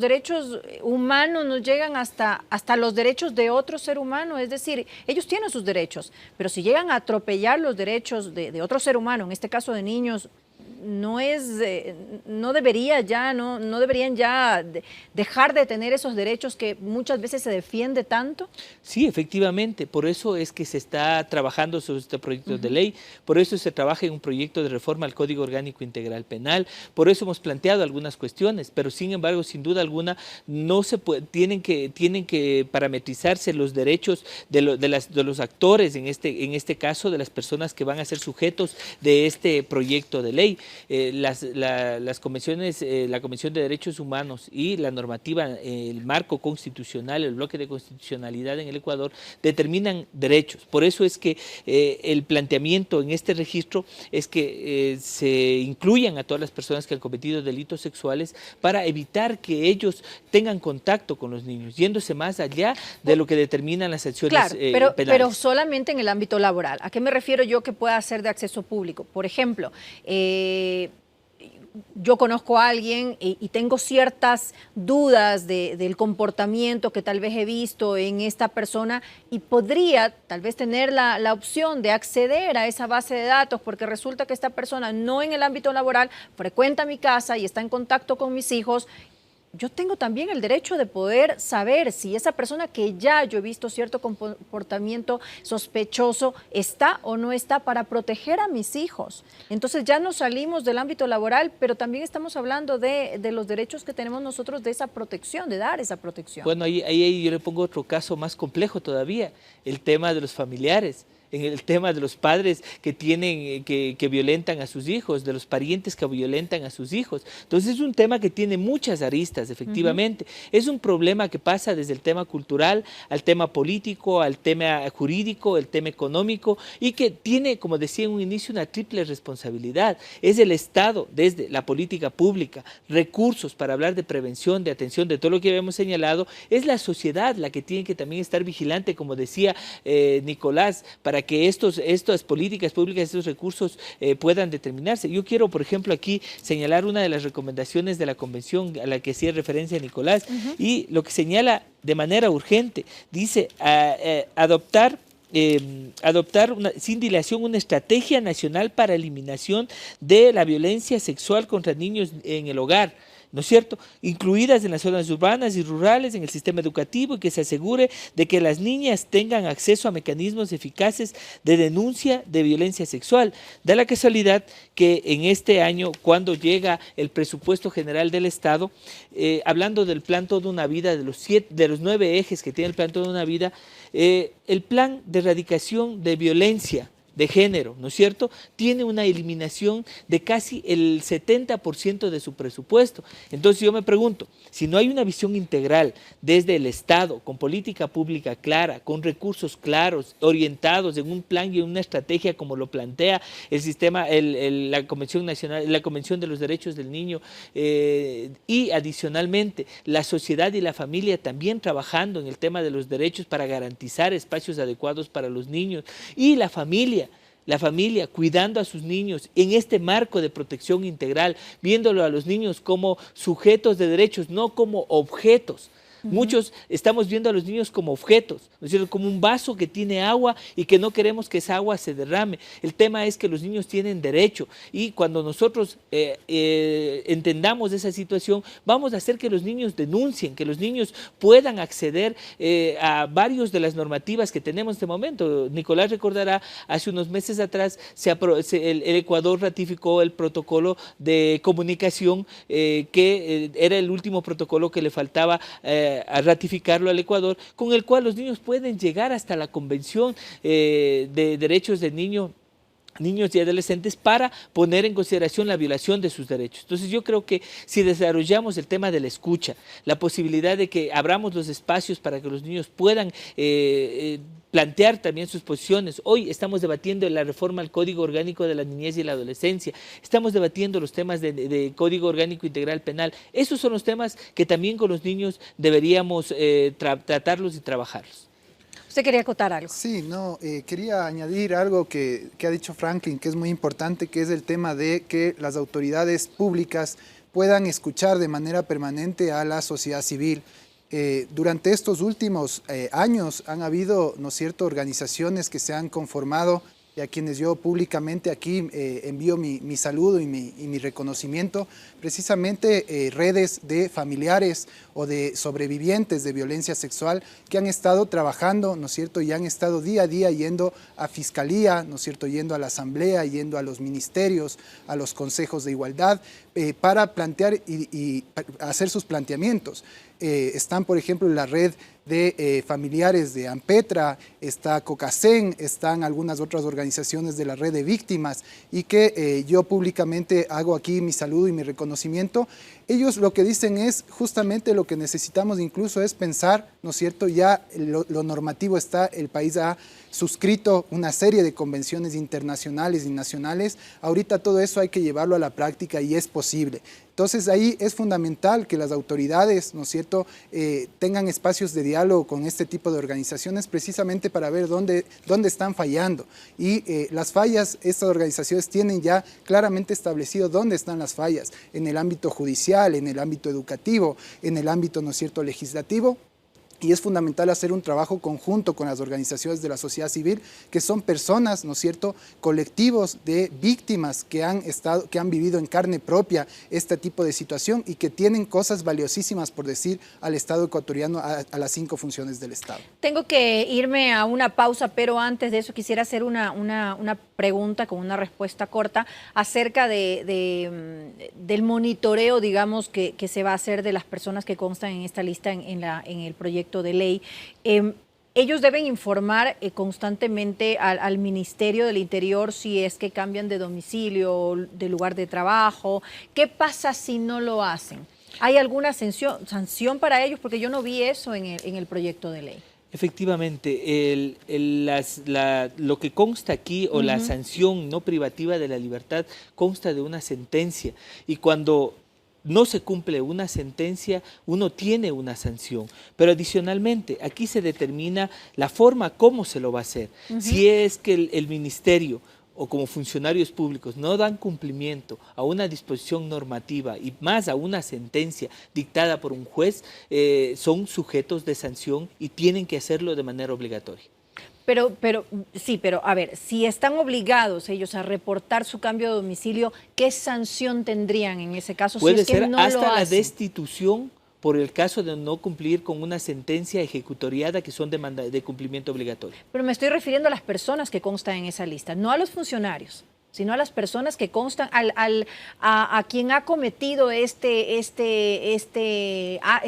derechos humanos nos llegan hasta los derechos de otro ser humano, es decir, ellos tienen sus derechos, pero si llegan a atropellar los derechos de otro ser humano, en este caso de niños, no deberían ya dejar de tener esos derechos que muchas veces se defiende tanto. Sí, efectivamente, por eso es que se está trabajando sobre este proyecto de ley, por eso se trabaja en un proyecto de reforma al Código Orgánico Integral Penal, por eso hemos planteado algunas cuestiones, pero sin embargo, sin duda alguna, no se puede, tienen que parametrizarse los derechos de los actores, en este caso de las personas que van a ser sujetos de este proyecto de ley. Las convenciones, la Convención de Derechos Humanos y la normativa, el marco constitucional, el bloque de constitucionalidad en el Ecuador, determinan derechos. Por eso es que el planteamiento en este registro es que se incluyan a todas las personas que han cometido delitos sexuales para evitar que ellos tengan contacto con los niños, yéndose más allá de lo que determinan las acciones penales. Pero solamente en el ámbito laboral. ¿A qué me refiero yo que pueda ser de acceso público? Por ejemplo, yo conozco a alguien y tengo ciertas dudas del comportamiento que tal vez he visto en esta persona y podría tal vez tener la opción de acceder a esa base de datos porque resulta que esta persona no en el ámbito laboral frecuenta mi casa y está en contacto con mis hijos. Yo tengo también el derecho de poder saber si esa persona que ya yo he visto cierto comportamiento sospechoso está o no está para proteger a mis hijos. Entonces ya nos salimos del ámbito laboral, pero también estamos hablando de los derechos que tenemos nosotros de esa protección, de dar esa protección. Bueno, ahí yo le pongo otro caso más complejo todavía, el tema de los familiares. En el tema de los padres que violentan a sus hijos, de los parientes que violentan a sus hijos. Entonces es un tema que tiene muchas aristas, efectivamente. Es un problema que pasa desde el tema cultural al tema político, al tema jurídico, el tema económico y que tiene, como decía en un inicio, una triple responsabilidad. Es el Estado, desde la política pública, recursos para hablar de prevención, de atención, de todo lo que habíamos señalado. Es la sociedad la que tiene que también estar vigilante, como decía Nicolás, para que estas políticas públicas, estos recursos puedan determinarse. Yo quiero, por ejemplo, aquí señalar una de las recomendaciones de la Convención a la que hacía referencia Nicolás y lo que señala de manera urgente, dice adoptar sin dilación una estrategia nacional para eliminación de la violencia sexual contra niños en el hogar, ¿no es cierto?, incluidas en las zonas urbanas y rurales, en el sistema educativo, y que se asegure de que las niñas tengan acceso a mecanismos eficaces de denuncia de violencia sexual. Da la casualidad que en este año, cuando llega el presupuesto general del Estado, hablando del plan Toda una Vida, de los 9 ejes que tiene el plan Toda una Vida, el plan de erradicación de violencia de género, ¿no es cierto?, tiene una eliminación de casi el 70% de su presupuesto. Entonces yo me pregunto, si no hay una visión integral desde el Estado, con política pública clara, con recursos claros, orientados en un plan y en una estrategia como lo plantea el sistema, la Convención Nacional, la Convención de los Derechos del Niño, y adicionalmente la sociedad y la familia también trabajando en el tema de los derechos para garantizar espacios adecuados para los niños, y la familia cuidando a sus niños en este marco de protección integral, viéndolo a los niños como sujetos de derechos, no como objetos. Muchos estamos viendo a los niños como objetos, ¿no es cierto? Como un vaso que tiene agua y que no queremos que esa agua se derrame. El tema es que los niños tienen derecho y cuando nosotros entendamos esa situación, vamos a hacer que los niños denuncien, que los niños puedan acceder a varios de las normativas que tenemos en este momento. Nicolás recordará, hace unos meses atrás el Ecuador ratificó el protocolo de comunicación que era el último protocolo que le faltaba a ratificarlo al Ecuador, con el cual los niños pueden llegar hasta la Convención de Derechos del Niños y adolescentes para poner en consideración la violación de sus derechos. Entonces yo creo que si desarrollamos el tema de la escucha, la posibilidad de que abramos los espacios para que los niños puedan plantear también sus posiciones. Hoy estamos debatiendo la reforma al Código Orgánico de la Niñez y la Adolescencia, estamos debatiendo los temas de Código Orgánico Integral Penal. Esos son los temas que también con los niños deberíamos tratarlos y trabajarlos. ¿Usted quería acotar algo? Sí, no, quería añadir algo que ha dicho Franklin, que es muy importante, que es el tema de que las autoridades públicas puedan escuchar de manera permanente a la sociedad civil. Durante estos últimos años han habido, ¿no es cierto?, organizaciones que se han conformado y a quienes yo públicamente aquí envío mi saludo y mi reconocimiento, precisamente redes de familiares o de sobrevivientes de violencia sexual que han estado trabajando, ¿no es cierto?, y han estado día a día yendo a Fiscalía, ¿no es cierto?, yendo a la Asamblea, yendo a los ministerios, a los consejos de igualdad, para plantear y hacer sus planteamientos. Están, por ejemplo, la red de familiares de Ampetra, está COCACEN, están algunas otras organizaciones de la red de víctimas y que yo públicamente hago aquí mi saludo y mi reconocimiento. Ellos lo que dicen es justamente lo que necesitamos incluso es pensar, ¿no es cierto? Ya lo normativo está, el país ha suscrito una serie de convenciones internacionales y nacionales. Ahorita todo eso hay que llevarlo a la práctica y es posible. Entonces ahí es fundamental que las autoridades, ¿no es cierto?, tengan espacios de diálogo con este tipo de organizaciones precisamente para ver dónde están fallando. Y las fallas, estas organizaciones tienen ya claramente establecido dónde están las fallas, en el ámbito judicial, en el ámbito educativo, en el ámbito, ¿no es cierto?, legislativo. Y es fundamental hacer un trabajo conjunto con las organizaciones de la sociedad civil, que son personas, ¿no es cierto?, colectivos de víctimas que han vivido en carne propia este tipo de situación y que tienen cosas valiosísimas por decir al Estado ecuatoriano, a las 5 funciones del Estado. Tengo que irme a una pausa, pero antes de eso quisiera hacer una pregunta con una respuesta corta acerca del monitoreo, digamos, que se va a hacer de las personas que constan en esta lista en el proyecto de ley. Ellos deben informar constantemente al Ministerio del Interior si es que cambian de domicilio, de lugar de trabajo. ¿Qué pasa si no lo hacen? ¿Hay alguna sanción para ellos? Porque yo no vi eso en el proyecto de ley. Efectivamente, lo que consta aquí, o la sanción no privativa de la libertad, consta de una sentencia. Y cuando no se cumple una sentencia, uno tiene una sanción. Pero adicionalmente, aquí se determina la forma cómo se lo va a hacer. Si es que el ministerio o como funcionarios públicos no dan cumplimiento a una disposición normativa y más a una sentencia dictada por un juez, son sujetos de sanción y tienen que hacerlo de manera obligatoria. Pero a ver, si están obligados ellos a reportar su cambio de domicilio, ¿qué sanción tendrían en ese caso? Puede si es que ser no hasta lo la hacen? destitución por el caso de no cumplir con una sentencia ejecutoriada que son de cumplimiento obligatorio. Pero me estoy refiriendo a las personas que constan en esa lista, no a los funcionarios, sino a las personas que constan, a quien ha cometido este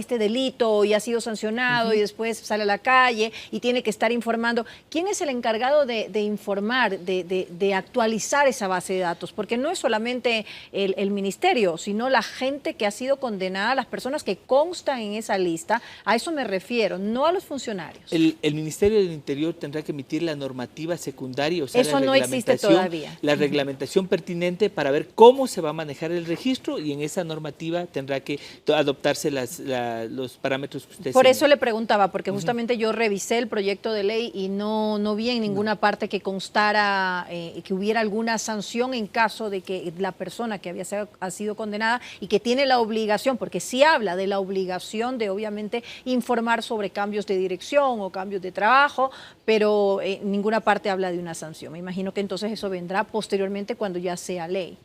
delito y ha sido sancionado y después sale a la calle y tiene que estar informando. ¿Quién es el encargado de informar, de actualizar esa base de datos? Porque no es solamente el ministerio, sino la gente que ha sido condenada, las personas que constan en esa lista. A eso me refiero, no a los funcionarios. El Ministerio del Interior tendrá que emitir la normativa secundaria, o sea, eso la no existe todavía. La reglamentación reglamentación pertinente para ver cómo se va a manejar el registro, y en esa normativa tendrá que adoptarse los parámetros que usted Por señala. eso le preguntaba, porque justamente yo revisé el proyecto de ley y no vi en ninguna parte que constara que hubiera alguna sanción en caso de que la persona que ha sido condenada y que tiene la obligación, porque sí habla de la obligación de obviamente informar sobre cambios de dirección o cambios de trabajo, pero en ninguna parte habla de una sanción. Me imagino que entonces eso vendrá posteriormente cuando ya sea ley.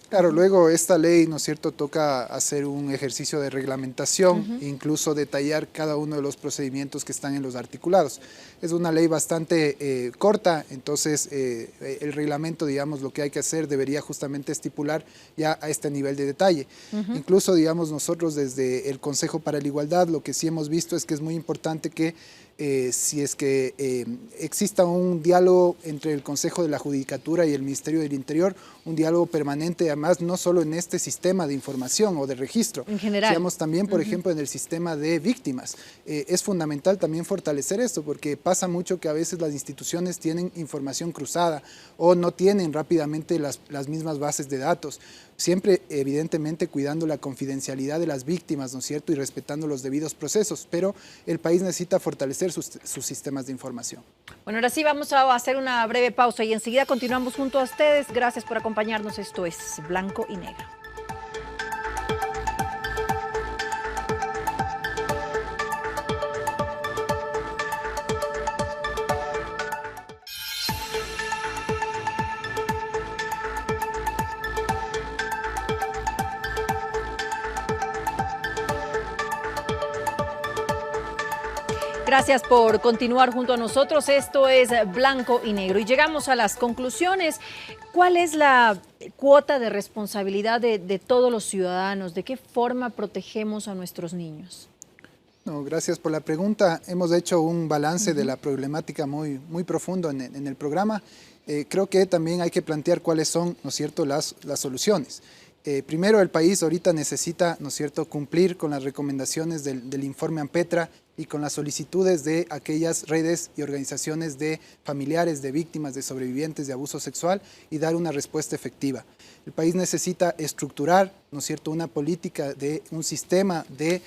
Claro, luego esta ley, ¿no es cierto?, toca hacer un ejercicio de reglamentación, incluso detallar cada uno de los procedimientos que están en los articulados. Es una ley bastante corta, entonces el reglamento, digamos, lo que hay que hacer debería justamente estipular ya a este nivel de detalle. Incluso, digamos, nosotros desde el Consejo para la Igualdad, lo que sí hemos visto es que es muy importante que si es que exista un diálogo entre el Consejo de la Judicatura y el Ministerio del Interior, un diálogo permanente, además no solo en este sistema de información o de registro, en general, digamos también, por ejemplo, en el sistema de víctimas. Es fundamental también fortalecer esto, porque pasa mucho que a veces las instituciones tienen información cruzada o no tienen rápidamente las mismas bases de datos. Siempre, evidentemente, cuidando la confidencialidad de las víctimas, ¿no es cierto?, y respetando los debidos procesos, pero el país necesita fortalecer sus sistemas de información. Bueno, ahora sí vamos a hacer una breve pausa y enseguida continuamos junto a ustedes. Gracias por acompañarnos. Esto es Blanco y Negro. Gracias por continuar junto a nosotros. Esto es Blanco y Negro. Y llegamos a las conclusiones. ¿Cuál es la cuota de responsabilidad de todos los ciudadanos? ¿De qué forma protegemos a nuestros niños? No, gracias por la pregunta. Hemos hecho un balance de la problemática muy profundo en el programa. Creo que también hay que plantear cuáles son, ¿no es cierto?, las soluciones. Primero, el país ahorita necesita, ¿no es cierto?, cumplir con las recomendaciones del informe ANPETRA y con las solicitudes de aquellas redes y organizaciones de familiares de víctimas, de sobrevivientes de abuso sexual, y dar una respuesta efectiva. El país necesita estructurar, ¿no es cierto?, una política de un sistema de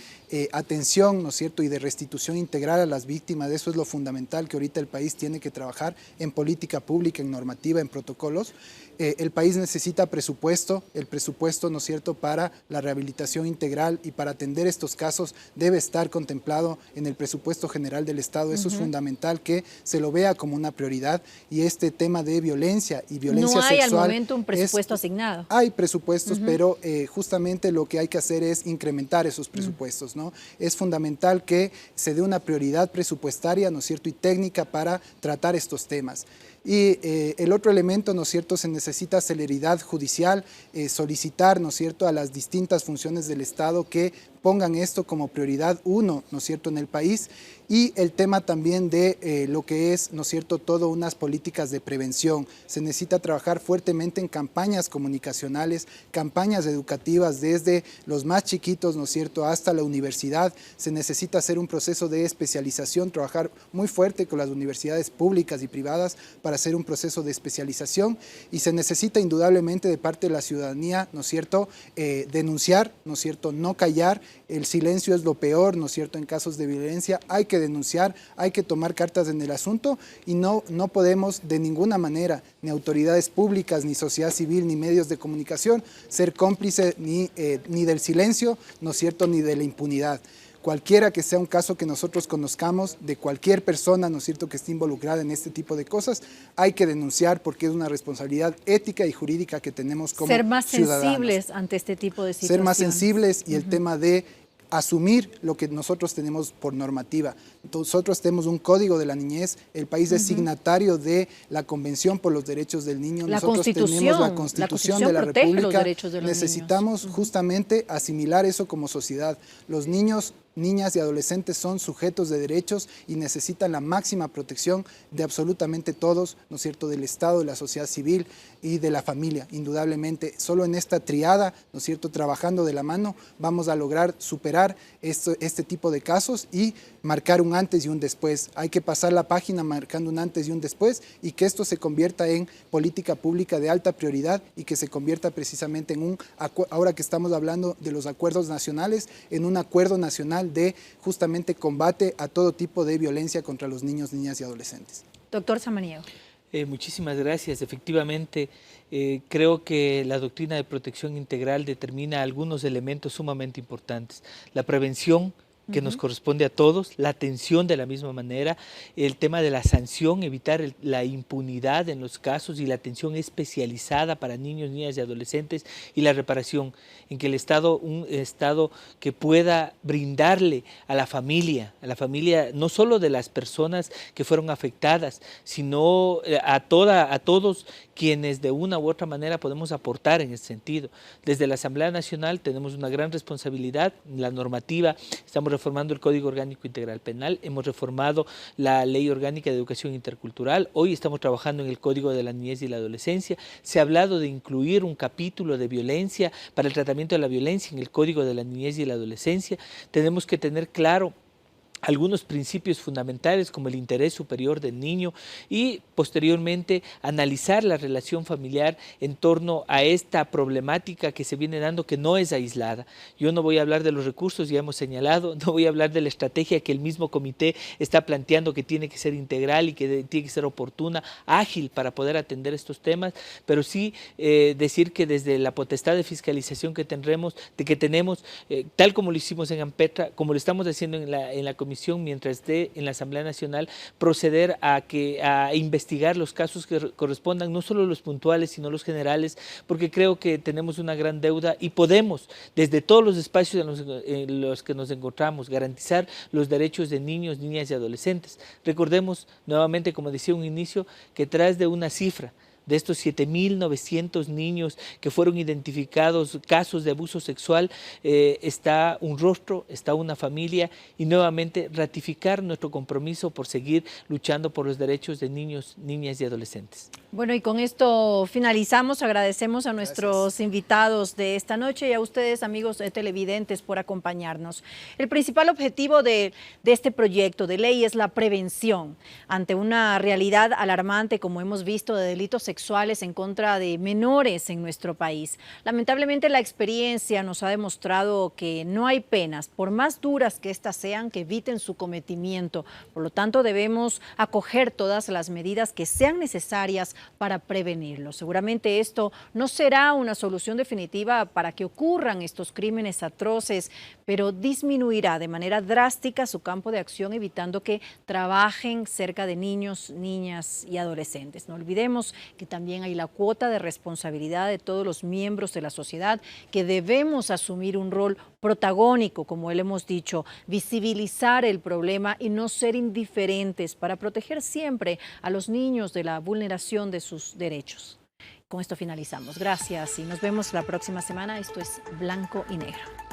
atención, ¿no es cierto?, y de restitución integral a las víctimas. Eso es lo fundamental que ahorita el país tiene que trabajar en política pública, en normativa, en protocolos. El país necesita presupuesto, el presupuesto, ¿no es cierto?, para la rehabilitación integral y para atender estos casos debe estar contemplado en el presupuesto general del Estado. Eso es fundamental que se lo vea como una prioridad, y este tema de violencia y violencia sexual. No hay al momento un presupuesto asignado. Hay presupuestos, pero justamente lo que hay que hacer es incrementar esos presupuestos, ¿no? Es fundamental que se dé una prioridad presupuestaria, ¿no es cierto?, y técnica para tratar estos temas. Y el otro elemento, ¿no es cierto?, se necesita celeridad judicial, solicitar, ¿no es cierto?, a las distintas funciones del Estado que pongan esto como prioridad uno, ¿no es cierto?, en el país. Y el tema también de lo que es, ¿no es cierto?, todo unas políticas de prevención. Se necesita trabajar fuertemente en campañas comunicacionales, campañas educativas desde los más chiquitos, ¿no es cierto?, hasta la universidad. Se necesita hacer un proceso de especialización, trabajar muy fuerte con las universidades públicas y privadas para hacer un proceso de especialización, y se necesita indudablemente de parte de la ciudadanía, ¿no es cierto?, denunciar, ¿no es cierto?, no callar. El silencio es lo peor, ¿no es cierto?, en casos de violencia. Hay que denunciar, hay que tomar cartas en el asunto, y no podemos de ninguna manera, ni autoridades públicas, ni sociedad civil, ni medios de comunicación, ser cómplice ni del silencio, ¿no es cierto?, ni de la impunidad. Cualquiera que sea un caso que nosotros conozcamos de cualquier persona, ¿no es cierto?, que esté involucrada en este tipo de cosas, hay que denunciar, porque es una responsabilidad ética y jurídica que tenemos como ciudadanos. Ser más sensibles ante este tipo de situaciones. Ser más sensibles, y el tema de asumir lo que nosotros tenemos por normativa. Nosotros tenemos un código de la niñez, el país es signatario de la Convención por los Derechos del Niño, nosotros tenemos la Constitución de la República, necesitamos justamente asimilar eso como sociedad. Los niños niñas y adolescentes son sujetos de derechos y necesitan la máxima protección de absolutamente todos, ¿no es cierto?, del Estado, de la sociedad civil y de la familia. Indudablemente, solo en esta triada, ¿no es cierto?, trabajando de la mano, vamos a lograr superar este tipo de casos y marcar un antes y un después. Hay que pasar la página marcando un antes y un después y que esto se convierta en política pública de alta prioridad y que se convierta precisamente en ahora que estamos hablando de los acuerdos nacionales, en un acuerdo nacional de justamente combate a todo tipo de violencia contra los niños, niñas y adolescentes. Doctor Samaniego. Muchísimas gracias. Efectivamente, creo que la doctrina de protección integral determina algunos elementos sumamente importantes. La prevención, que nos corresponde a todos, la atención de la misma manera, el tema de la sanción, evitar la impunidad en los casos y la atención especializada para niños, niñas y adolescentes y la reparación, en que el Estado, un Estado que pueda brindarle a la familia no solo de las personas que fueron afectadas, sino a todos quienes de una u otra manera podemos aportar en ese sentido. Desde la Asamblea Nacional tenemos una gran responsabilidad, la normativa, estamos reformando el Código Orgánico Integral Penal, hemos reformado la Ley Orgánica de Educación Intercultural, hoy estamos trabajando en el Código de la Niñez y la Adolescencia, se ha hablado de incluir un capítulo de violencia para el tratamiento de la violencia en el Código de la Niñez y la Adolescencia. Tenemos que tener claro algunos principios fundamentales como el interés superior del niño y posteriormente analizar la relación familiar en torno a esta problemática que se viene dando, que no es aislada. Yo no voy a hablar de los recursos, ya hemos señalado, no voy a hablar de la estrategia que el mismo comité está planteando, que tiene que ser integral y que tiene que ser oportuna, ágil para poder atender estos temas, pero sí decir que desde la potestad de fiscalización que tenemos, tal como lo hicimos en Ampetra, como lo estamos haciendo en la comisión, mientras esté en la Asamblea Nacional, proceder a investigar los casos que correspondan, no solo los puntuales, sino los generales, porque creo que tenemos una gran deuda y podemos, desde todos los espacios en los que nos encontramos, garantizar los derechos de niños, niñas y adolescentes. Recordemos nuevamente, como decía un inicio, que tras de una cifra, de estos 7.900 niños que fueron identificados, casos de abuso sexual, está un rostro, está una familia y nuevamente ratificar nuestro compromiso por seguir luchando por los derechos de niños, niñas y adolescentes. Bueno, y con esto finalizamos. Agradecemos a nuestros invitados de esta noche y a ustedes, amigos televidentes, por acompañarnos. El principal objetivo de este proyecto de ley es la prevención ante una realidad alarmante, como hemos visto, de delitos sexuales en contra de menores en nuestro país. Lamentablemente, la experiencia nos ha demostrado que no hay penas, por más duras que éstas sean, que eviten su cometimiento. Por lo tanto, debemos acoger todas las medidas que sean necesarias para prevenirlo. Seguramente esto no será una solución definitiva para que ocurran estos crímenes atroces, pero disminuirá de manera drástica su campo de acción, evitando que trabajen cerca de niños, niñas y adolescentes. No olvidemos que también hay la cuota de responsabilidad de todos los miembros de la sociedad, que debemos asumir un rol protagónico, como le hemos dicho, visibilizar el problema y no ser indiferentes para proteger siempre a los niños de la vulneración de sus derechos. Con esto finalizamos. Gracias y nos vemos la próxima semana. Esto es Blanco y Negro.